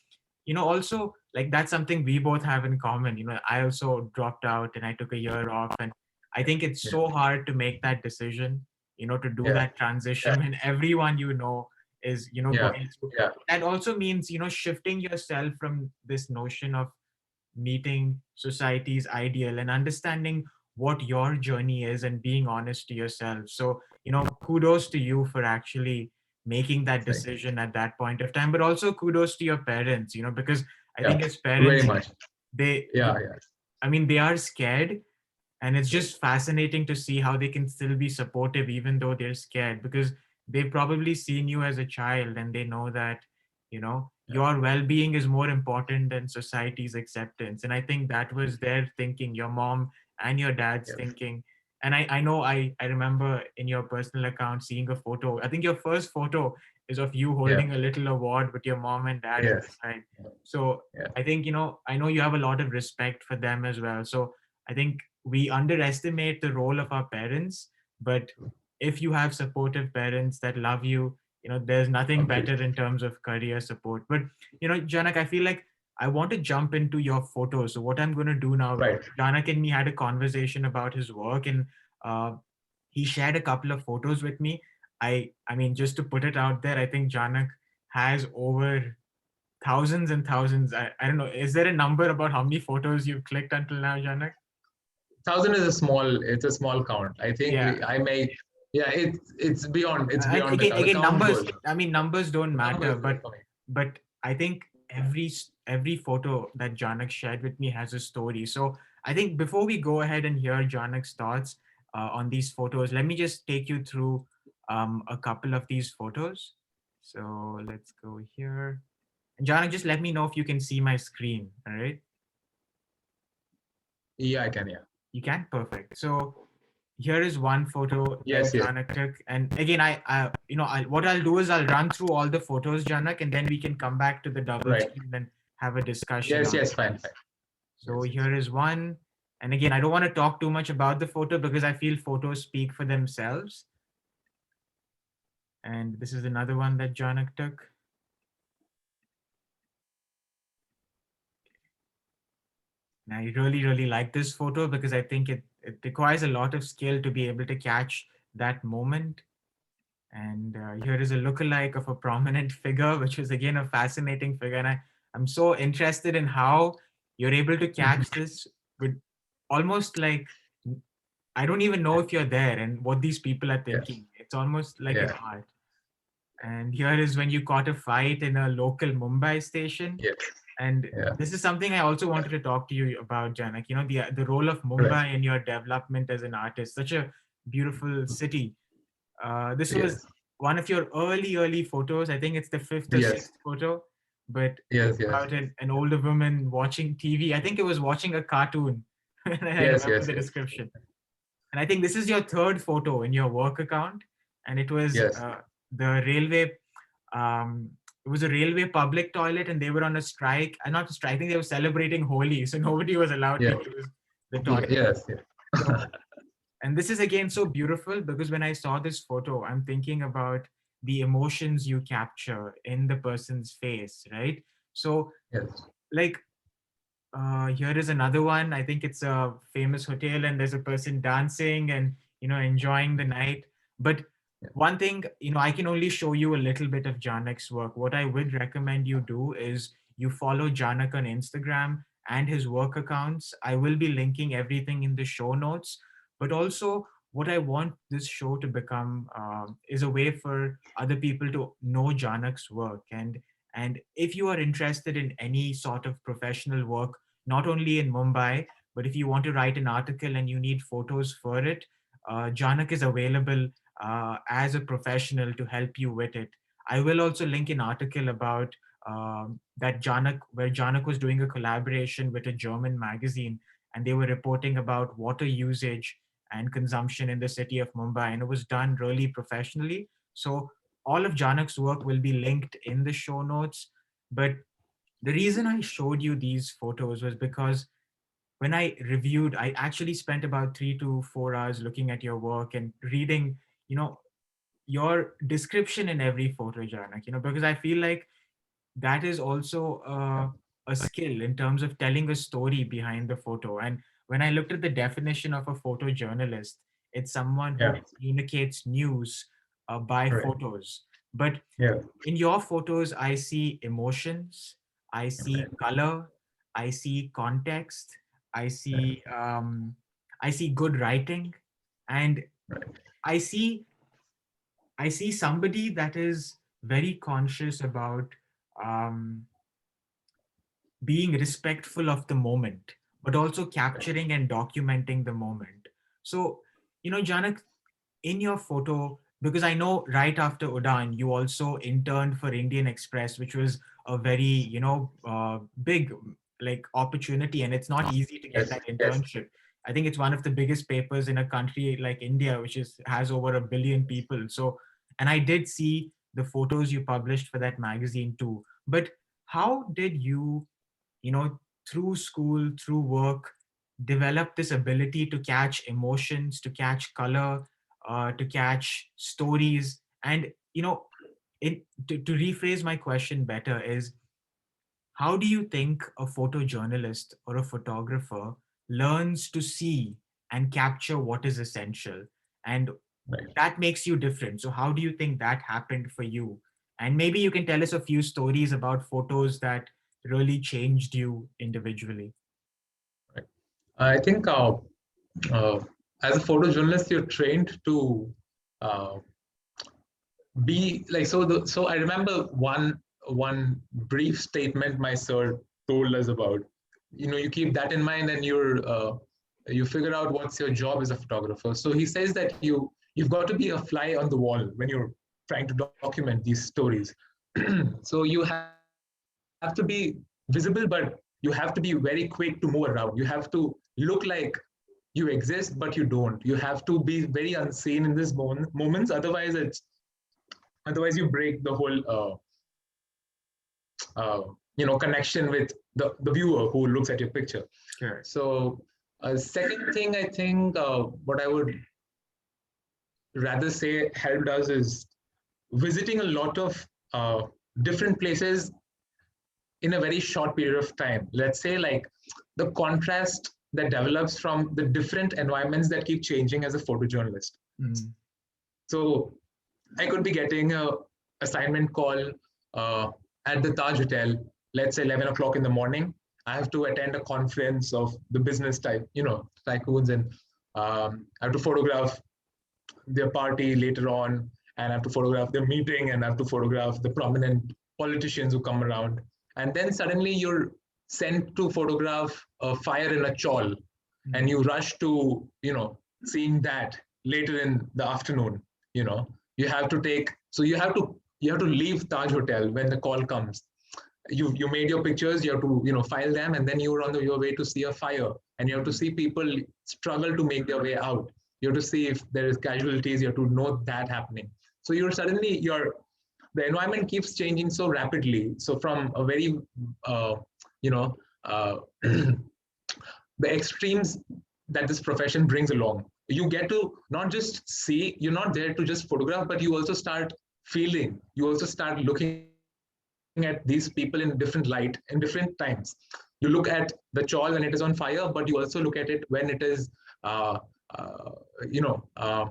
also like that's something we both have in common. I also dropped out and I took a year off, and I think it's Yeah. so hard to make that decision, to do Yeah. that transition Yeah. when everyone is Yeah. going through. Yeah. That also means shifting yourself from this notion of meeting society's ideal and understanding what your journey is and being honest to yourself. So kudos to you for actually making that Thank you. decision at that point of time, but also kudos to your parents, because I Yeah. think as Very parents, much. they Yeah. Yeah. I mean, they are scared, and it's just fascinating to see how they can still be supportive even though they're scared because they've probably seen you as a child and they know that Yeah. your well-being is more important than society's acceptance. And I think that was their thinking, your mom and your dad's Yes. thinking. And I know I remember in your personal account seeing a photo. I think your first photo is of you Yeah. holding a little award with your mom and dad at the Yes. side. So Yeah. I think I know you have a lot of respect for them as well. So I think we underestimate the role of our parents, but if you have supportive parents that love you, there's nothing better Completely. in terms of career support. But Janak, I feel like I want to jump into your photos. So what I'm going to do now, Right. Janak and me had a conversation about his work, and uh, he shared a couple of photos with me. I mean, just to put it out there, I think Janak has over thousands and thousands. I don't know. Is there a number about how many photos you've clicked until now, Janak? 1,000 is a small. It's a small count. I think Yeah. I may. Yeah, it's beyond. It's And beyond the again, count. The count numbers. goes on. I mean, numbers don't matter, Numbers but for me. I think every photo that Janak shared with me has a story. So I think before we go ahead and hear Janak's thoughts on these photos, let me just take you through a couple of these photos. So let's go here. And Janak, just let me know if you can see my screen. All right. Yeah, I can. Yeah. You can? Perfect. So here is one photo that Yes. Yes. Janak took. And again, what I'll do is I'll run through all the photos, Janak, and then we can come back to the double Right. screen and have a discussion Yes. on Yes. it. Fine. Fine. So Yes. Yes. here is one. And again, I don't want to talk too much about the photo because I feel photos speak for themselves. And this is another one that Janak took. And I really, really like this photo because I think it requires a lot of skill to be able to catch that moment. And here is a lookalike of a prominent figure, which was again a fascinating figure. And I'm so interested in how you're able to catch this with almost like I don't even know if you're there and what these people are Yes. thinking. It's almost like an Yeah. art. And here is when you caught a fight in a local Mumbai station. Yes. And Yeah. this is something I also wanted to talk to you about, Janak. You know, the role of Right. Mumbai in your development as an artist. Such a beautiful city. This was Yes. one of your early photos. I think it's the fifth or Yes. sixth photo, but Yes. it's Yes. about an older woman watching TV. I think it was watching a cartoon. And I Yes. remember Yes. the Yes. description. And I think this is your third photo in your work account, and it was Yes. the railway. Um, it was a railway public toilet, and they were on a strike. Not a strike. I think they were celebrating Holi, so nobody was allowed to Yeah. use the toilet. Yes. Yes. So, and this is again so beautiful because when I saw this photo, I'm thinking about the emotions you capture in the person's face, right? So, Yes. like here is another one. I think it's a famous hotel, and there's a person dancing and enjoying the night. But Yeah. one thing, I can only show you a little bit of Janak's work. What I would recommend you do is you follow Janak on Instagram and his work accounts. I will be linking everything in the show notes. But also, what I want this show to become is a way for other people to know Janak's work. And if you are interested in any sort of professional work, not only in Mumbai, but if you want to write an article and you need photos for it, Janak is available as a professional to help you with it. I will also link an article about that Janak, where Janak was doing a collaboration with a German magazine, and they were reporting about water usage and consumption in the city of Mumbai, and it was done really professionally. So all of Janak's work will be linked in the show notes. But the reason I showed you these photos was because when I reviewed, I actually spent about 3 to 4 hours looking at your work and reading, you know, your description in every photo, Janak, because I feel like that is also Yeah. a skill in terms of telling a story behind the photo. And when I looked at the definition of a photojournalist, it's someone who Yeah. communicates news by Right. photos. But Yeah. in your photos, I see emotions, I see Right. color, I see context, I Yeah. see good writing, and Right. I see somebody that is very conscious about um, being respectful of the moment, but also capturing and documenting the moment. So, Janak, in your photo, because I know right after Udan, you also interned for Indian Express, which was a very, big like opportunity, and it's not easy to get Yes. that Yes. internship. I think it's one of the biggest papers in a country like India, which has over 1 billion people. So, and I did see the photos you published for that magazine too. But how did you, you know, through school, through work, develop this ability to catch emotions, to catch color, to catch stories? And, to rephrase my question better is, how do you think a photojournalist or a photographer learns to see and capture what is essential? And Right. that makes you different. So, how do you think that happened for you? And maybe you can tell us a few stories about photos that really changed you individually. Right. I think uh, as a photojournalist, you're trained to uh, be like so I remember one brief statement my sir told us about. You keep that in mind, and you figure out what's your job as a photographer. So he says that you've got to be a fly on the wall when you're trying to document these stories. So you have to be visible, but you have to be very quick to move around. You have to look like you exist, but you don't. You have to be very unseen in these moments. Otherwise you break the whole connection with the viewer who looks at your picture. Sure. So second thing, I think what I would rather say helped us is visiting a lot of different places in a very short period of time. Let's say like the contrast that develops from the different environments that keep changing as a photojournalist. Mm. So I could be getting a assignment call uh, at the Taj Hotel, let's say 11 o'clock in the morning. I have to attend a conference of the business type, tycoons, and I have to photograph their party later on, and I have to photograph their meeting, and I have to photograph the prominent politicians who come around. And then suddenly you're sent to photograph a fire in a chawl, and you rush to, seeing that later in the afternoon. You have to take, so you have to leave Taj Hotel when the call comes. You made your pictures, you have to file them, and then you're on your way to see a fire, and you have to see people struggle to make their way out. You have to see if there is casualties. You have to know that happening. So the environment keeps changing so rapidly. So from a very you know the extremes that this profession brings along, you get to not just see, you're not there to just photograph, but you also start feeling, you also start looking at these people in different light in different times. You look at the chawl when it is on fire, but you also look at it when it is uh, uh, you know uh,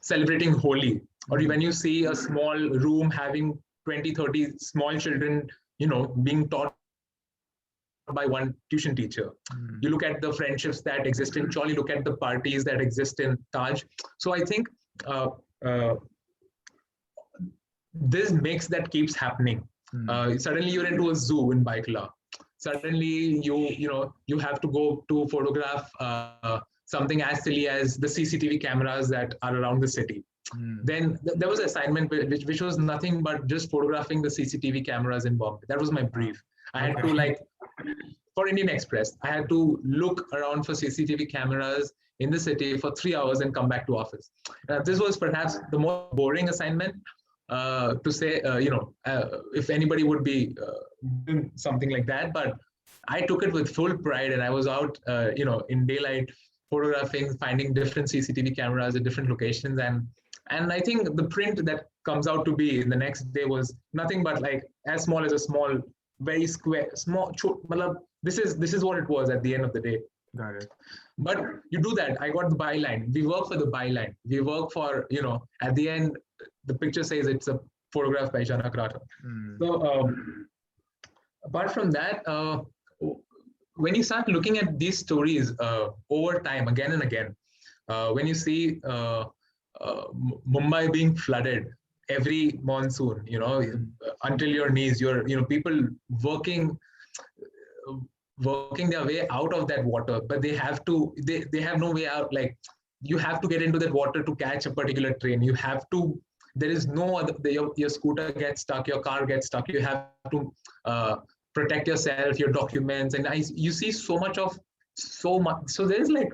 celebrating Holi, or when you see a small room having 20, 30 small children being taught by one tuition teacher. You look at the friendships that exist in chawl, you look at the parties that exist in Taj. So I think uh, uh, this mix that keeps happening. Suddenly you're into a zoo in Baikla. Suddenly you have to go to photograph something as silly as the CCTV cameras that are around the city. Then there was an assignment which was nothing but just photographing the CCTV cameras in Bombay. That was my brief. I had to for Indian Express, I had to look around for CCTV cameras in the city for 3 hours and come back to office. This was perhaps the most boring assignment to say, if anybody would be doing something like that. But I took it with full pride, and I was out, in daylight, photographing, finding different CCTV cameras at different locations, and I think the print that comes out to be in the next day was nothing but like as small as a small, very square, small. This is what it was at the end of the day. Got it. But you do that. I got the byline. We work for the byline. We work for, at the end, the picture says it's a photograph by Janak, Rathod. So apart from that, when you start looking at these stories over time, again and again, when you see Mumbai being flooded every monsoon, until your knees, people working working their way out of that water, but they have no way out. Like, you have to get into that water to catch a particular train. You have to, there is no other, your scooter gets stuck, your car gets stuck, you have to protect yourself, your documents, and you see so much. So there's like,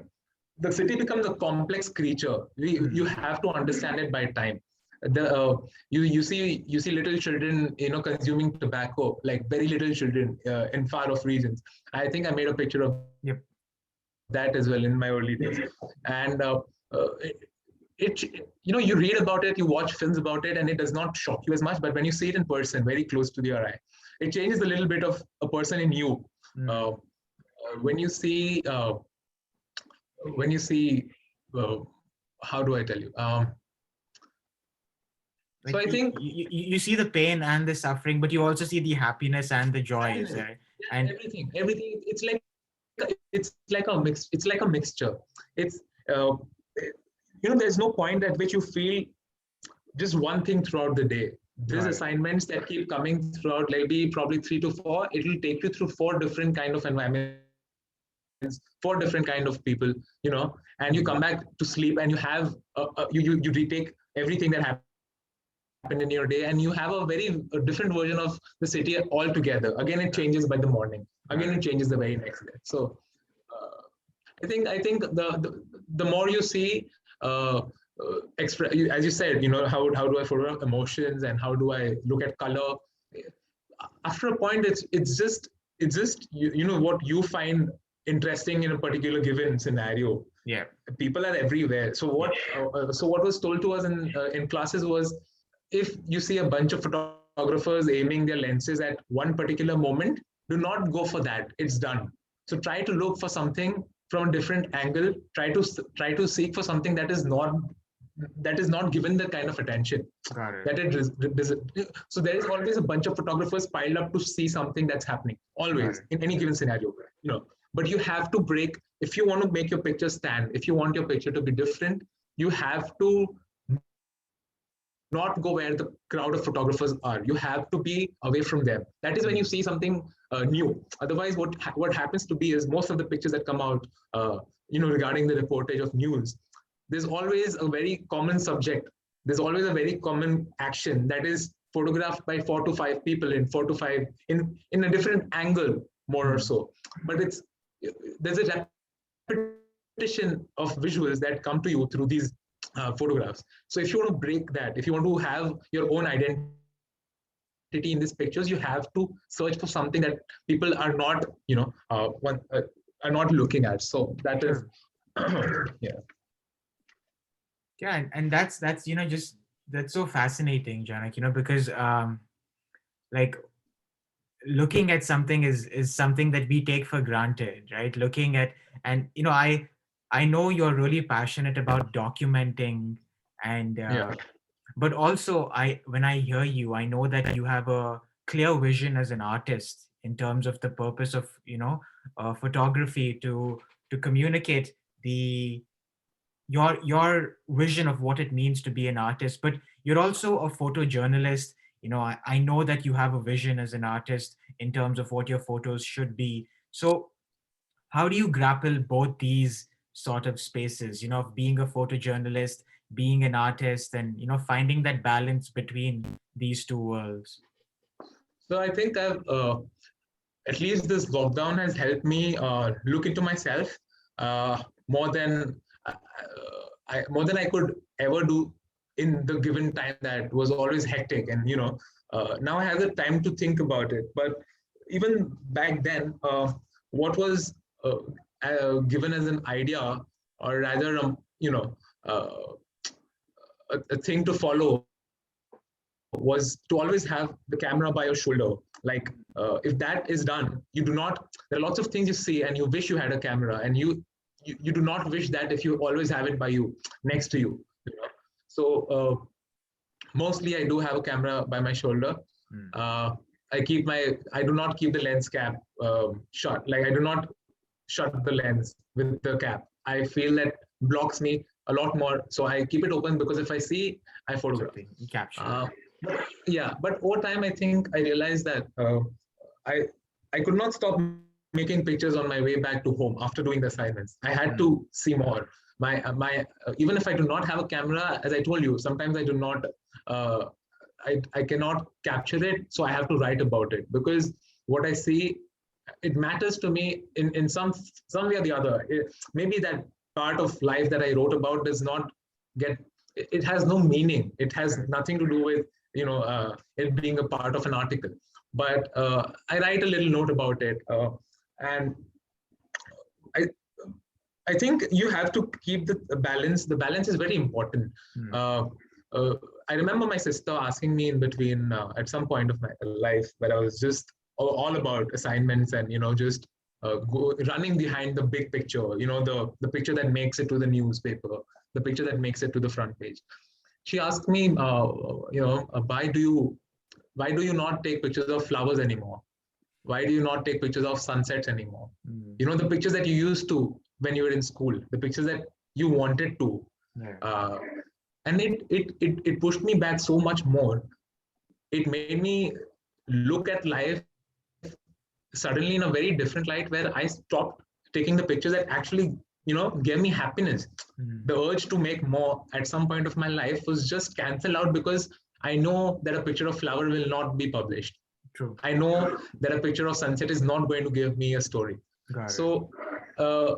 the city becomes a complex creature. You have to understand it by time. You see little children consuming tobacco, like very little children in far off regions. I think I made a picture of that as well in my early days. And you read about it, you watch films about it, and it does not shock you as much. But when you see it in person, very close to your eye, it changes a little bit of a person in you. When you see how do I tell you? Like, So I think you see the pain and the suffering, but you also see the happiness and the joys, right? And everything. It's like a mixture. It's uh, there's no point at which you feel just one thing throughout the day. These Right. assignments that keep coming throughout, maybe probably 3 to 4, it will take you through 4 different kind of environments, 4 different kind of people, and you come back Mm. to sleep and you have you retake everything that happened in your day, and you have a very different version of the city altogether. Again, it changes by the morning. Again, it changes the very Right. next day. So uh, I think the more you see, uh, as you said, how do I photograph emotions and how do I look at color? After a point, it's just what you find interesting in a particular given scenario. Yeah. People are everywhere. So Yeah. what was told to us in classes was, if you see a bunch of photographers aiming their lenses at one particular moment, do not go for that. It's done. So try to look for something from a different angle. Try to seek for something that is not given the kind of attention Got it. that so there is always a bunch of photographers piled up to see something that's happening, Got always it. in any given scenario. But you have to break. If you want to make your picture stand, if you want your picture to be different, you have to not go where the crowd of photographers are. You have to be away from them. That is when you see something new. Otherwise, what happens to be is, most of the pictures that come out, regarding the reportage of news, there's always a very common subject. There's always a very common action that is photographed by 4 to 5 people in 4 to 5 in a different angle, more or Mm. so. But there's a repetition of visuals that come to you through these photographs. So if you want to break that, if you want to have your own identity in these pictures, you have to search for something that people are not, are not looking at. So that is, Sure. yeah. Yeah, and that's just that's so fascinating, Janak, because like looking at something is something that we take for granted, right? Looking at, and I know you're really passionate about documenting, and Yeah. but also when I hear you, I know that you have a clear vision as an artist in terms of the purpose of photography to communicate the your vision of what it means to be an artist. But you're also a photojournalist. I know that you have a vision as an artist in terms of what your photos should be. So how do you grapple both these sort of spaces, of being a photojournalist, being an artist, and finding that balance between these two worlds? So I think at least this lockdown has helped me look into myself uh, more than more than I could ever do in the given time that was always hectic. And now I have the time to think about it. But even back then, what was given as an idea, or rather, uh, a thing to follow, was to always have the camera by your shoulder. Like, if that is done, you do not. There are lots of things you see and you wish you had a camera, and you do not wish that if you always have it by you, next to you. So mostly I do have a camera by my shoulder. Mm. uh, I do not keep the lens cap shut. Like, I do not shut the lens with the cap. I feel that blocks me a lot more, so I keep it open, because if I see, I photograph. Something you capture it. uh, but yeah, but over time, I think I realized that I I could not stop making pictures on my way back to home after doing the assignments. I had to Mm. see more. Even if I do not have a camera, as I told you, sometimes I do not. Uh, I cannot capture it, so I have to write about it, because what I see, it matters to me in some way or the other. Maybe that part of life that I wrote about does not get. It has no meaning. It has Right. nothing to do with it being a part of an article. But I write a little note about it, and I I think you have to keep the balance. The balance is very important. Mm. Uh, uh, I remember my sister asking me in between, at some point of my life, where I was just all about assignments and just running behind the big picture. The picture that makes it to the newspaper, the picture that makes it to the front page. She asked me, why do you not take pictures of flowers anymore? Why do you not take pictures of sunsets anymore? Mm. The pictures that you used to when you were in school, the pictures that you wanted to. Yeah. And it pushed me back so much more. It made me look at life suddenly in a very different light, where I stopped taking the pictures that actually, gave me happiness. The Mm. urge to make more at some point of my life was just cancelled out, because I know that a picture of flower will not be published. True. I know that a picture of sunset is not going to give me a story. Got it. So uh,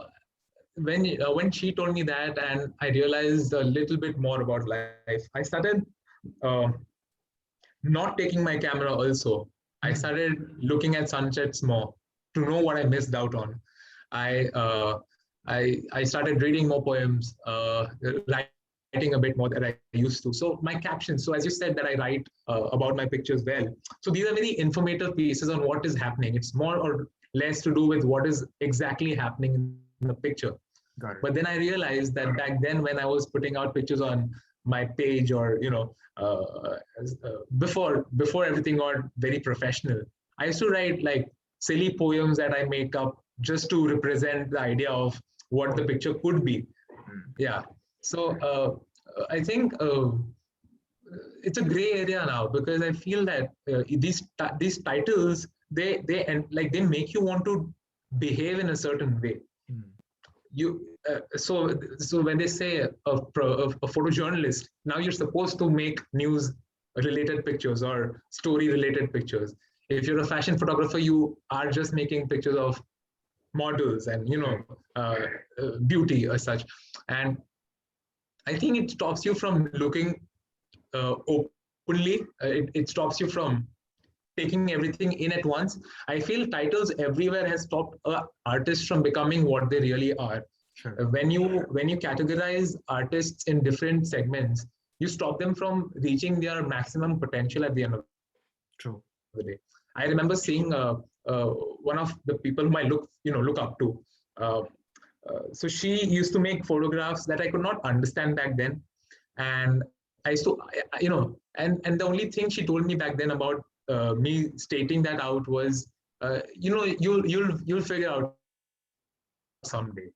when she told me that, and I realized a little bit more about life, I started uh, not taking my camera also. I Mm. started looking at sunsets more to know what I missed out on. I uh, I started reading more poems, writing a bit more than I used to. So my captions. So as you said that I write about my pictures well. So these are very informative pieces on what is happening. It's more or less to do with what is exactly happening in the picture. But then Got I it. realized that back then, when I was putting out pictures on my page, or before everything got very professional, I used to write like silly poems that I make up just to represent the idea of what the Oh. picture could be. Mm. Yeah. So I think it's a gray area now, because I feel that these titles, they make you want to behave in a certain way. Mm. So when they say a photojournalist, now you're supposed to make news related pictures or story related pictures. If you're a fashion photographer, you are just making pictures of models and Right. beauty as such. And I think it stops you from looking openly. It stops you from taking everything in at once. I feel titles everywhere has stopped artists from becoming what they really are. Sure. When you categorize artists in different segments, you stop them from reaching their maximum potential at the end of the day. True. I remember seeing one of the people whom I look up to. Uh, so she used to make photographs that I could not understand back then, and I used to, and the only thing she told me back then about me stating that out was, you'll figure out someday,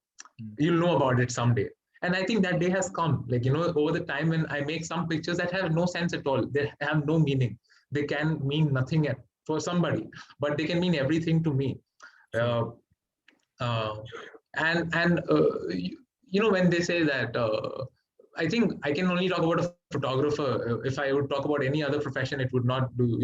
you'll know about it someday. Mm. And I think that day has come. Like, over the time when I make some pictures that have no sense at all, they have no meaning. They can mean nothing for somebody, but they can mean everything to me. Uh, True. uh, and when they say that, I think I can only talk about a photographer. If I would talk about any other profession, it would not do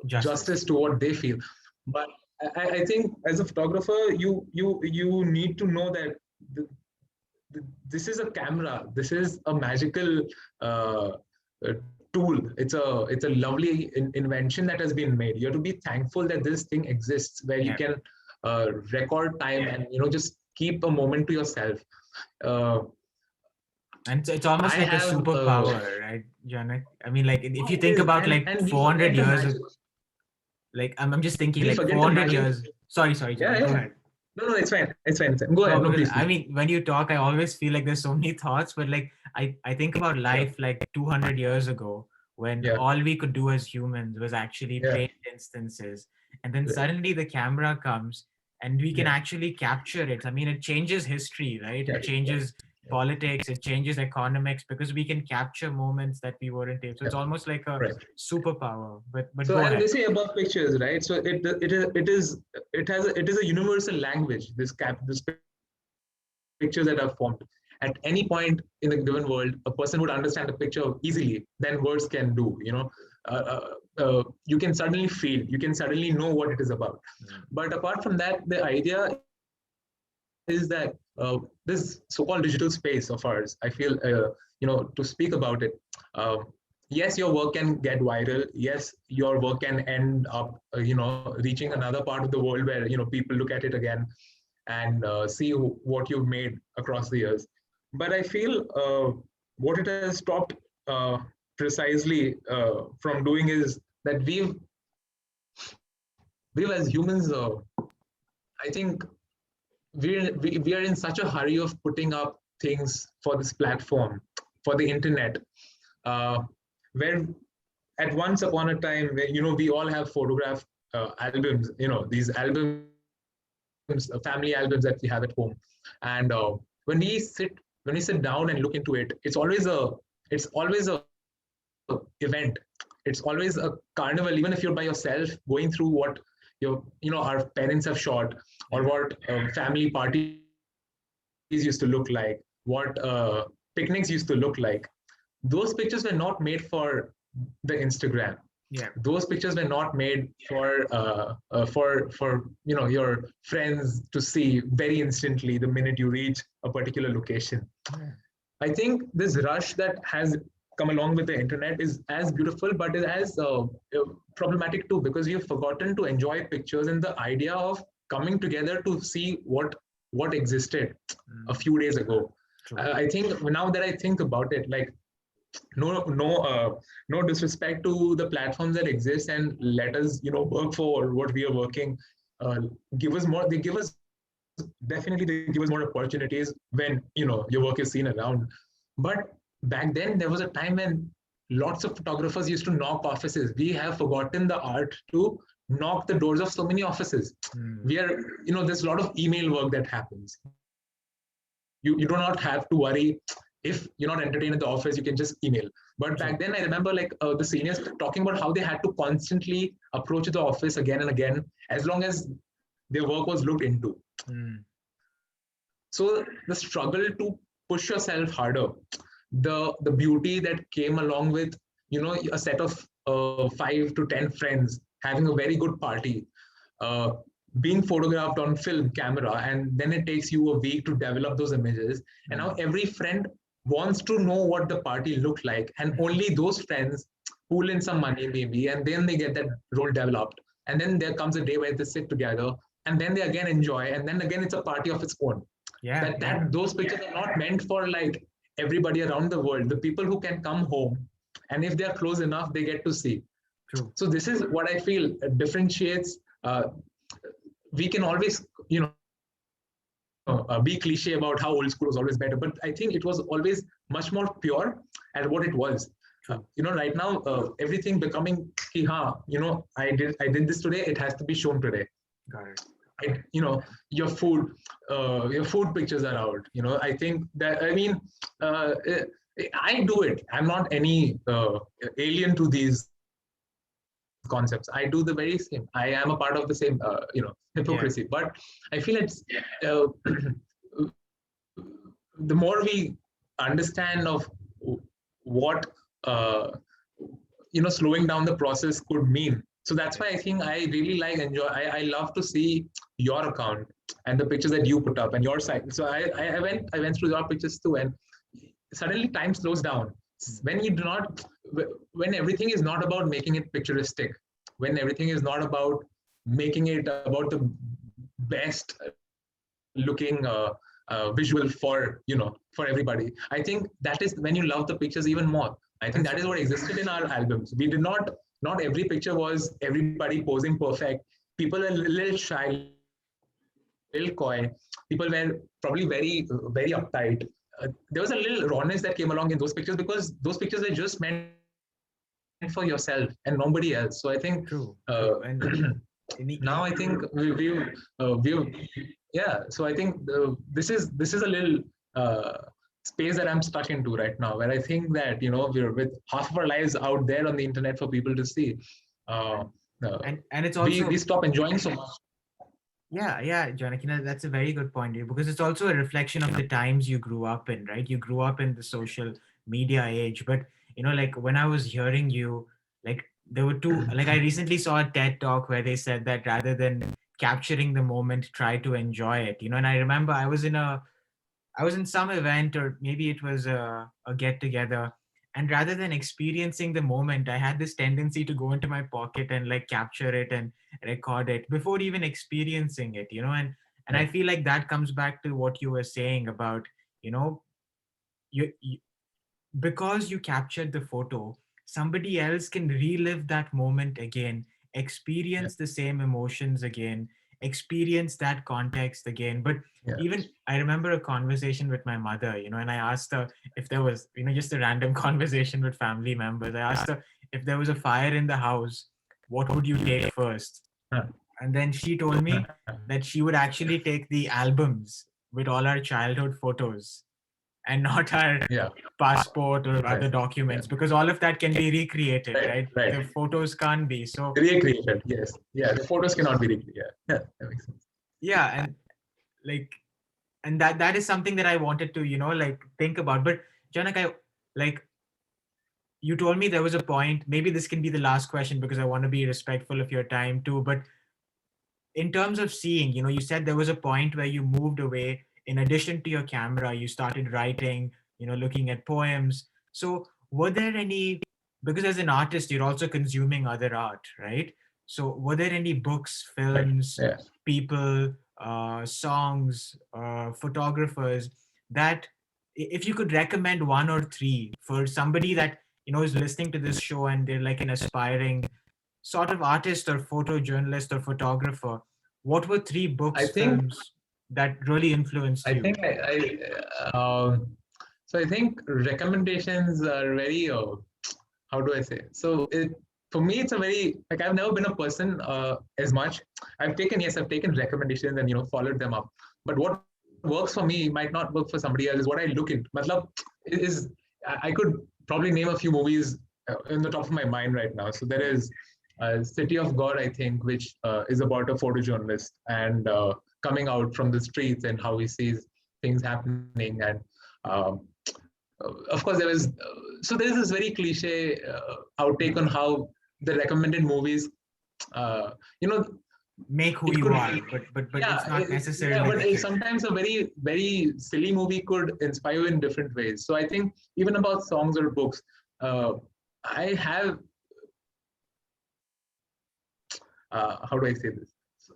justice Justice. to what they feel. But I think as a photographer, you need to know that the, this is a camera. This is a magical uh, tool. It's a lovely invention that has been made. You have to be thankful that this thing exists, where you Yeah. can record time and just keep a moment to yourself. Uh, And it's almost I like a have superpower, right, Janak? I mean, like if you it think is, about and like we 400 forget the years, magic. like I'm just thinking We like forget the 400 magic. years. Sorry, Yeah, Janak, go yeah. ahead. No, it's fine. It's fine. It's fine. Go No, ahead. No, because please, I please. mean, when you talk, I always feel like there's so many thoughts, but like I think about Yeah, life like 200 years ago when yeah, all we could do as humans was actually yeah, paint instances. And then yeah, suddenly the camera comes and we can yeah, actually capture it. I mean, it changes history, right? yeah, It changes yeah, politics, it changes economics because we can capture moments that we weren't able. So yeah. it's almost like a Right. superpower. But So, go and they ahead. say above pictures, right? So it is a universal language. This pictures that are formed. At any point in a given world, a person would understand a picture easily than words can do. You can suddenly feel, you can suddenly know what it is about. Mm. But apart from that, the idea is that this so-called digital space of ours, I feel, to speak about it. Um, yes, your work can get viral. Yes, your work can end up, reaching another part of the world where people look at it again and see what you've made across the years. But I feel what it has stopped precisely from doing is that we've as humans, I think we are in such a hurry of putting up things for this platform, for the internet, uh, where at once upon a time, where we all have photograph albums, these albums, family albums that we have at home, and when we sit when you sit down and look into it, it's always a event. It's always a carnival, even if you're by yourself going through what our parents have shot, or Yeah. what family parties used to look like, what picnics used to look like. Those pictures were not made for the Instagram. Those pictures were Yeah. not made for your friends to see very instantly the minute you reach a particular location. Yeah. I think this rush that has come along with the internet is as beautiful, but is as problematic too, because we have forgotten to enjoy pictures and the idea of coming together to see what existed a Mm, few days ago. true. I think now that I think about it, like, no disrespect to the platforms that exist and let us work for what we are working. uh, Give us more. They give us, definitely they give us more opportunities when your work is seen around. But back then there was a time when lots of photographers used to knock offices. We have forgotten the art to knock the doors of so many offices. Mm, We are, there's a lot of email work that happens. You do not have to worry. If you're not entertained at the office, you can just email. But back then I true. remember, like, the seniors talking about how they had to constantly approach the office again and again, as long as their work was looked into. Mm, So the struggle to push yourself harder, the beauty that came along with a set of 5 to 10 friends having a very good party, uh, being photographed on film camera, and then it takes you a week to develop those images. And now mm. every friend wants to know what the party looked like, and only those friends pool in some money maybe, and then they get that role developed. And then there comes a day where they sit together, and then they again enjoy, and then again it's a party of its own. Yeah. Yeah. That those pictures are not meant for, like, everybody around the world. The people who can come home, and if they are close enough, they get to see. True. So this is what I feel differentiates. We can always, be cliche about how old school was always better, but I think it was always much more pure at what it was. True. Right now, everything becoming ki ha, I did this today, it has to be shown today. Got it. Your food pictures are out. I think that, I mean, I do it. I'm not any alien to these concepts. I do the very same. I am a part of the same hypocrisy. But I feel it's the more we understand of what slowing down the process could mean. So that's Yeah. why I think I really enjoy. I love to see your account and the pictures that you put up and your site. So I went through your pictures too, and suddenly time slows down Mm, when you do not, when everything is not about making it picturestic, when everything is not about making it about the best looking visual for everybody. I think that is when you love the pictures even more. I think that is what that's true. existed in our albums. We did not every picture was everybody posing perfect. People were a little shy, little coy. People were probably very very uptight. There was a little rawness that came along in those pictures, because those pictures were just meant for yourself and nobody else. So I think True. True. And now I think yeah. So I think this is a little uh, space that I'm stuck into right now, where I think that we're with half of our lives out there on the internet for people to see. Uh, and uh, and it's we also, stop enjoying so much. yeah, yeah, Janak, that's a very good point, because it's also a reflection of the times you grew up in, right? You grew up in the social media age, but like when I was hearing you, like there were two, like I recently saw a TED talk where they said that rather than capturing the moment, try to enjoy it, and I remember I was in some event, or maybe it was a get together. And rather than experiencing the moment, I had this tendency to go into my pocket and like capture it and record it before even experiencing it, and I Yeah, feel like that comes back to what you were saying about, you know, you because you captured the photo, somebody else can relive that moment again, yeah, experience the same emotions again, experience that context again. But yeah, even I remember a conversation with my mother, and I asked her if there was, just a random conversation with family members. I asked her if there was a fire in the house, what would you take first? huh, And then she told me that she would actually take the albums with all our childhood photos, and not our Yeah. passport or Right. other Yeah. documents, because all of that can be recreated, Right. right? Right. The photos can't be. So Recreated. Yes. Yeah. The photos cannot be recreated. Yeah. That makes sense. yeah, and like, and that is something that I wanted to, like, think about. But Janak, like, you told me there was a point. Maybe this can be the last question because I want to be respectful of your time too. But in terms of seeing, you said there was a point where you moved away. In addition to your camera, you started writing, looking at poems. So were there any, because as an artist, you're also consuming other art, right? So were there any books, Right. films, Yeah. people, songs, photographers that, if you could recommend one or three for somebody that, is listening to this show and they're like an aspiring sort of artist or photojournalist or photographer, what were three I books, think. films that really influenced I you? think. So I think recommendations are very. How do I say? So it for me, it's a very like I've never been a person as much. I've taken recommendations and followed them up. But what works for me might not work for somebody else. Is what I look into. Matlab is I could probably name a few movies in the top of my mind right now. So there is City of God, I think, which is about a photojournalist and coming out from the streets and how he sees things happening. And um, of course, so there is this very cliche outtake on how the recommended movies, uh, you know, Make who it you could are, but yeah it's not yeah necessarily but the case. sometimes a very silly movie could inspire you in different ways. So I think even about songs or books, uh, I have how do I say this? So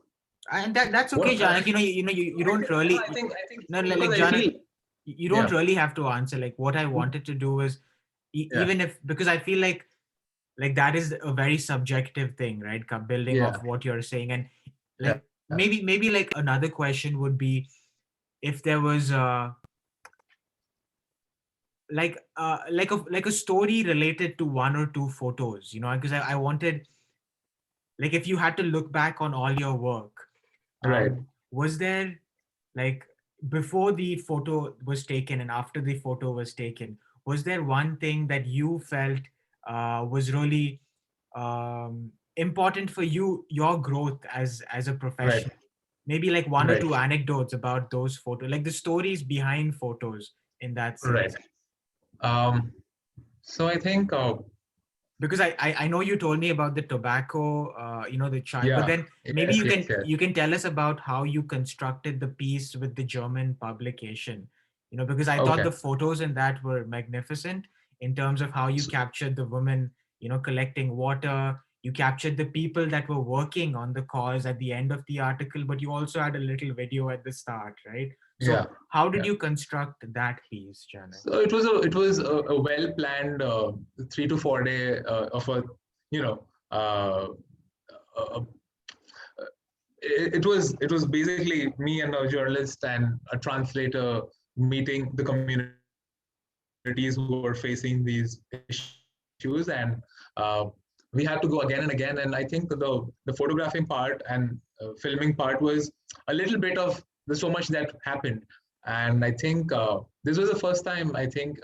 And that's okay, what Janak. You don't no, really, I think no, because like I Janak, feel you don't yeah really have to answer. Like, what I wanted to do is, yeah even if, because I feel like that is a very subjective thing, right? Building yeah off what you're saying. And yeah like, maybe like another question would be, if there was like a story related to one or two photos, because I wanted, like, if you had to look back on all your work, right was there, like, before the photo was taken and after the photo was taken, was there one thing that you felt was really important for your growth as a right professional? Maybe like one or right two anecdotes about those photos, like the stories behind photos in that right sense. um so I think Because I know you told me about the tobacco, the child, but yeah then maybe yes yes yes you can tell us about how you constructed the piece with the German publication, because I thought okay the photos in that were magnificent in terms of how you so, captured the women, collecting water. You captured the people that were working on the cause at the end of the article, but you also had a little video at the start, right? yeah So how did yeah you construct that piece, Janet? so it was a well planned 3 to 4 day of a you know uh, it was basically me and a journalist and a translator meeting the communities who were facing these issues, and we had to go again and again. And I think the photographing part and filming part was a little bit of there's so much that happened. And I think this was the first time I think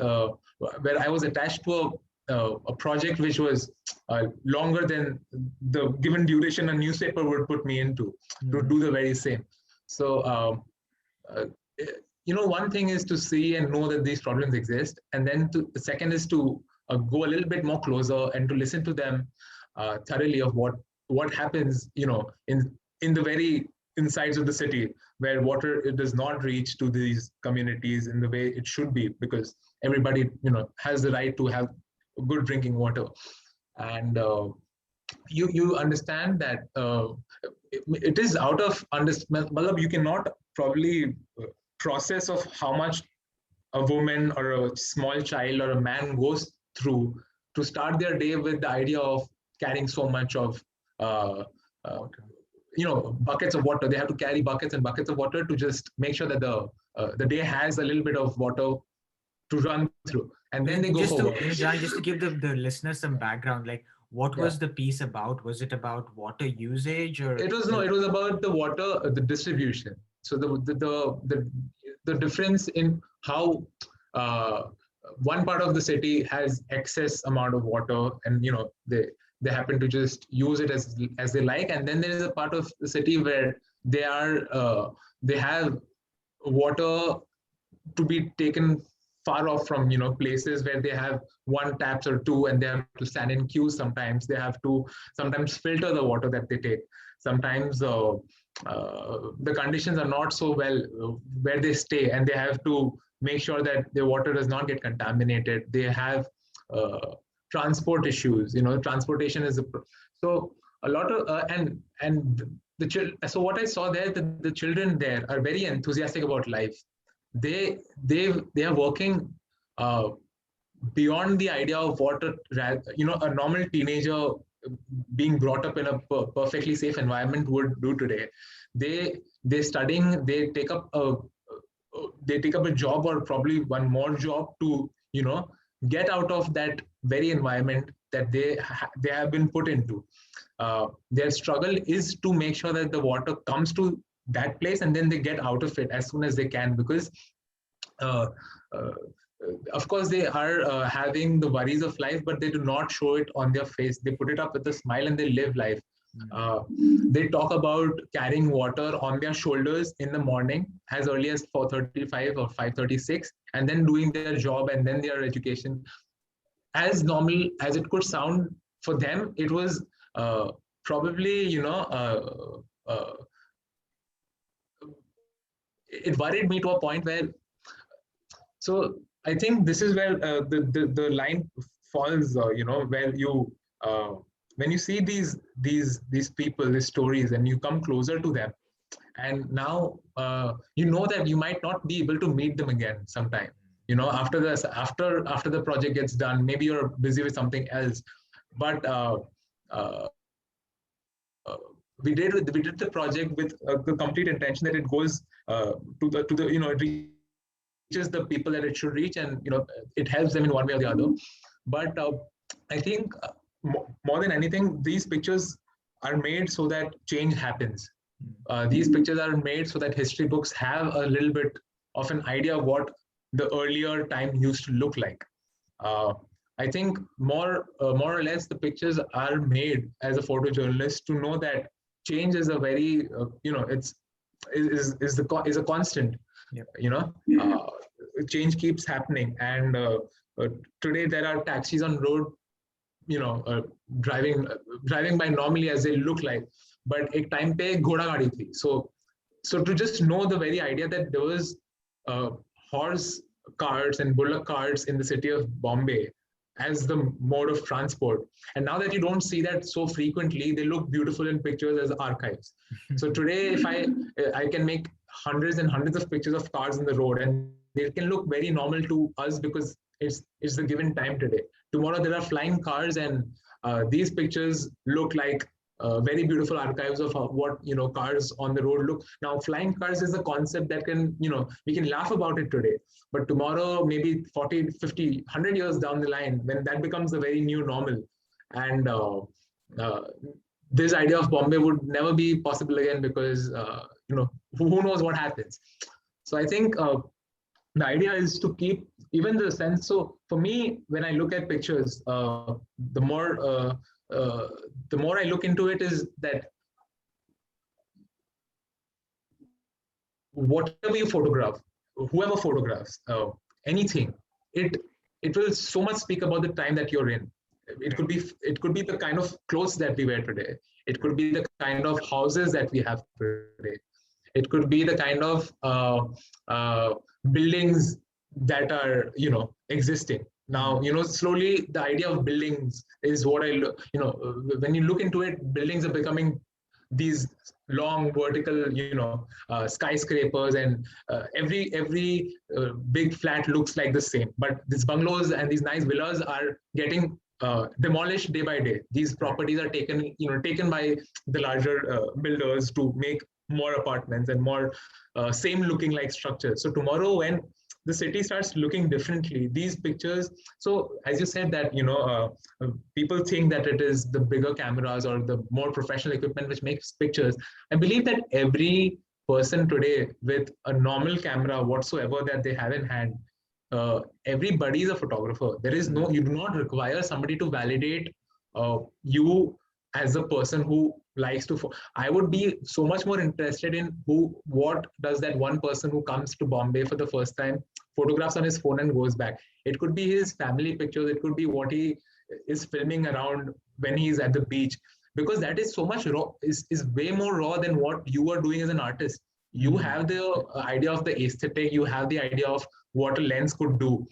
where I was attached to a project which was longer than the given duration a newspaper would put me into to Hmm. do the very same. So, uh, one thing is to see and know that these problems exist, and then the second is to go a little bit more closer and to listen to them thoroughly of what happens, in the very insides of the city where water it does not reach to these communities in the way it should be, because everybody has the right to have good drinking water. And you understand that it is out of understand. You cannot probably process of how much a woman or a small child or a man goes through to start their day with the idea of carrying so much of uh, uh, Water. buckets of water. They have to carry buckets and buckets of water to just make sure that the day has a little bit of water to run through, and then they go for Just work. to, Johnny, just to give the listeners some background, like, what Yeah. was the piece about? Was it about water usage or It was no. like, It was about the water, the distribution. So the difference in how. uh, one part of the city has excess amount of water, and they happen to just use it as they like, and then there is a part of the city where they have water to be taken far off from places where they have one taps or two, and they have to stand in queues. Sometimes they have to sometimes filter the water that they take. Sometimes the conditions are not so well where they stay, and they have to make sure that their water does not get contaminated. They have uh, transport issues. Transportation is so a lot of and so what I saw there, the children there are very enthusiastic about life. They are working uh, beyond the idea of what a normal teenager being brought up in a perfectly safe environment would do today. They studying, they take up a job or probably one more job to get out of that very environment that they have been put into. Their struggle is to make sure that the water comes to that place, and then they get out of it as soon as they can, because uh, uh, of course they are having the worries of life, but they do not show it on their face. They put it up with a smile and they live life. uh, they talk about carrying water on their shoulders in the morning as early as 4:35 or 5:36, and then doing their job and then their education. As normal as it could sound for them, it was probably it worried me to a point where, so I think this is where the line falls, where you uh, when you see these people, these stories, and you come closer to them, and now you know that you might not be able to meet them again sometime. After the project gets done, maybe you're busy with something else, but we did the project with the complete intention that it goes to the it reaches the people that it should reach, and it helps them in one way or the other. But I think more than anything, these pictures are made so that change happens. These pictures are made so that history books have a little bit of an idea of what the earlier time used to look like. Uh, I think more or less, the pictures are made as a photojournalist to know that change is a very is a constant. Yep. Change keeps happening, and today there are taxis on road, you know, uh, driving by normally as they look like, but ek time pe ghoda gaadi thi. So to just know the very idea that there was uh, horse carts and bullock carts in the city of Bombay as the mode of transport, and now that you don't see that so frequently, they look beautiful in pictures as archives. So today, if I can make hundreds and hundreds of pictures of cars in the road, and they can look very normal to us because it's the given time today. Tomorrow there are flying cars, and these pictures look like very beautiful archives of what cars on the road look. Now, flying cars is a concept that can we can laugh about it today, but tomorrow, maybe 40, 50, 100 years down the line, when that becomes the very new normal, and uh, this idea of Bombay would never be possible again, because who knows what happens. So I think the idea is to keep even the sense. So for me, when I look at pictures, uh, the more I look into it, is that whatever you photograph, whoever photographs anything, it it will so much speak about the time that you're in. It could be the kind of clothes that we wear today. It could be the kind of houses that we have today. It could be the kind of buildings that are existing now. Slowly the idea of buildings is what I look. When you look into it, buildings are becoming these long vertical skyscrapers, and every big flat looks like the same, but these bungalows and these nice villas are getting demolished day by day. These properties are taken by the larger builders to make more apartments and more same looking like structures. So tomorrow, when the city starts looking differently, these pictures, so as you said that people think that it is the bigger cameras or the more professional equipment which makes pictures. I believe that every person today with a normal camera whatsoever that they have in hand everybody is a photographer. There is no, you do not require somebody to validate you as a person who likes to. I would be so much more interested in what does that one person who comes to Bombay for the first time, photographs on his phone and goes back. It could be his family pictures. It could be what he is filming around when he's at the beach, because that is so much raw, is way more raw than what you are doing as an artist. You have the idea of the aesthetic, you have the idea of what a lens could do.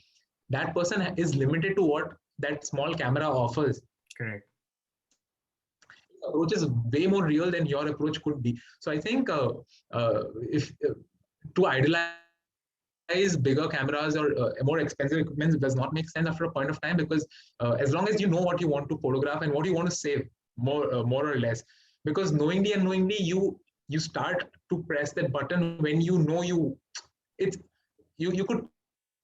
That person is limited to what that small camera offers. Correct. Approach is way more real than your approach could be. So I think if to idealize bigger cameras or more expensive equipment does not make sense after a point of time, because as long as you know what you want to photograph and what you want to save, more or less, because knowingly and unknowingly you start to press that button when you know it's you could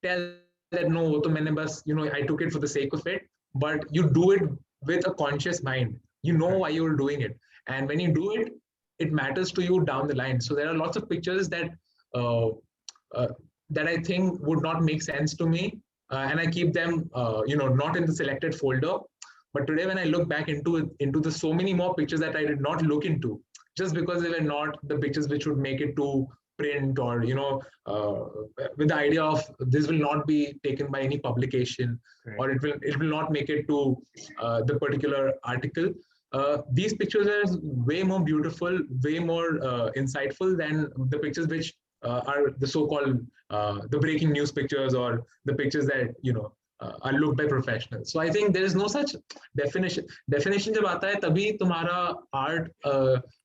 tell that no, wo to maine bas, I took it for the sake of it, but you do it with a conscious mind. You know why you're doing it, and when you do it, it matters to you down the line. So there are lots of pictures uh, uh, that I think would not make sense to me, and I keep them, not in the selected folder. But today, when I look back into the so many more pictures that I did not look into, just because they were not the pictures which would make it to print, or with the idea of this will not be taken by any publication, Right. or it will not make it to the particular article. These pictures are way more beautiful, way more insightful than the pictures which are the so-called the breaking news pictures, or the pictures that are looked by professionals. So I think there is no such definition. Definition जब आता है तभी तुम्हारा art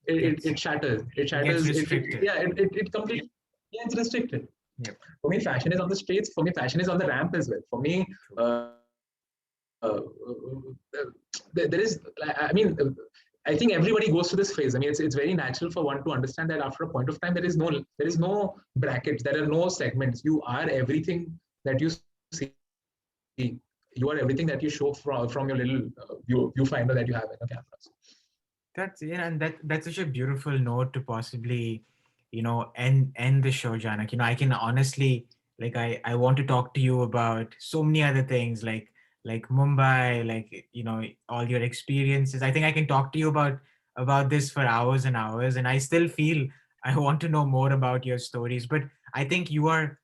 it shatters. It It gets shatters. restricted. It completely, yeah, it's restricted. Yep. For me, fashion is on the streets. For me, fashion is on the ramp as well. For me, there is. I think everybody goes through this phase. I mean, it's very natural for one to understand that after a point of time, there is no brackets. There are no segments. You are everything that you see. You are everything that you show from your little viewfinder that you have in your cameras. That's and that's such a beautiful note to possibly, end the show, Janak. I can honestly, like, I want to talk to you about so many other things, like Mumbai, like, all your experiences. I think I can talk to you about this for hours and hours, and I still feel I want to know more about your stories. But I think you are,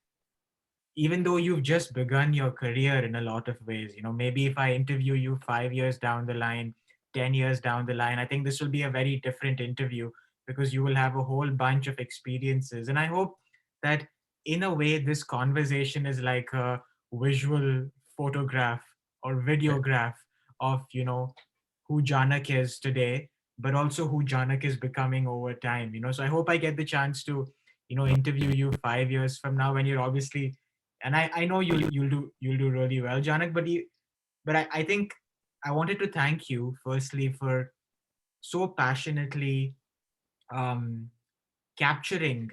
even though you've just begun your career in a lot of ways, maybe if I interview you 5 years down the line, 10 years down the line, I think this will be a very different interview, because you will have a whole bunch of experiences. And I hope that in a way, this conversation is like a visual photograph or videograph of, who Janak is today, but also who Janak is becoming over time. So I hope I get the chance to, interview you 5 years from now, when you're obviously, and I know you'll do really well, Janak. But I think I wanted to thank you firstly for so passionately um, capturing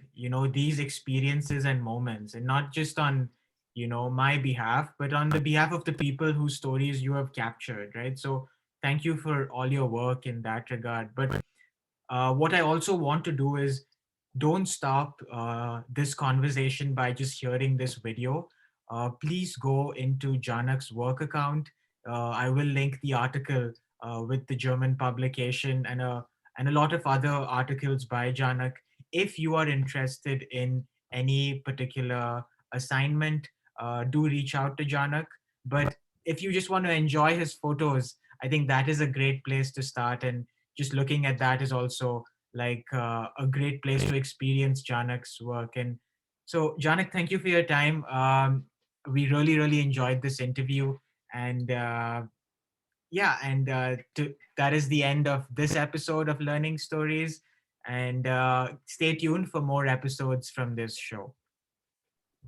these experiences and moments, and not just on my behalf, but on the behalf of the people whose stories you have captured, right? So thank you for all your work in that regard. But what I also want to do is, don't stop this conversation by just hearing this video. Please go into Janak's work account. I will link the article with the German publication, and a lot of other articles by Janak. If you are interested in any particular assignment, do reach out to Janak. But if you just want to enjoy his photos, I think that is a great place to start. And just looking at that is also like a great place to experience Janak's work. And so, Janak, thank you for your time. We really, really enjoyed this interview. And yeah, and that is the end of this episode of Learning Stories. And stay tuned for more episodes from this show.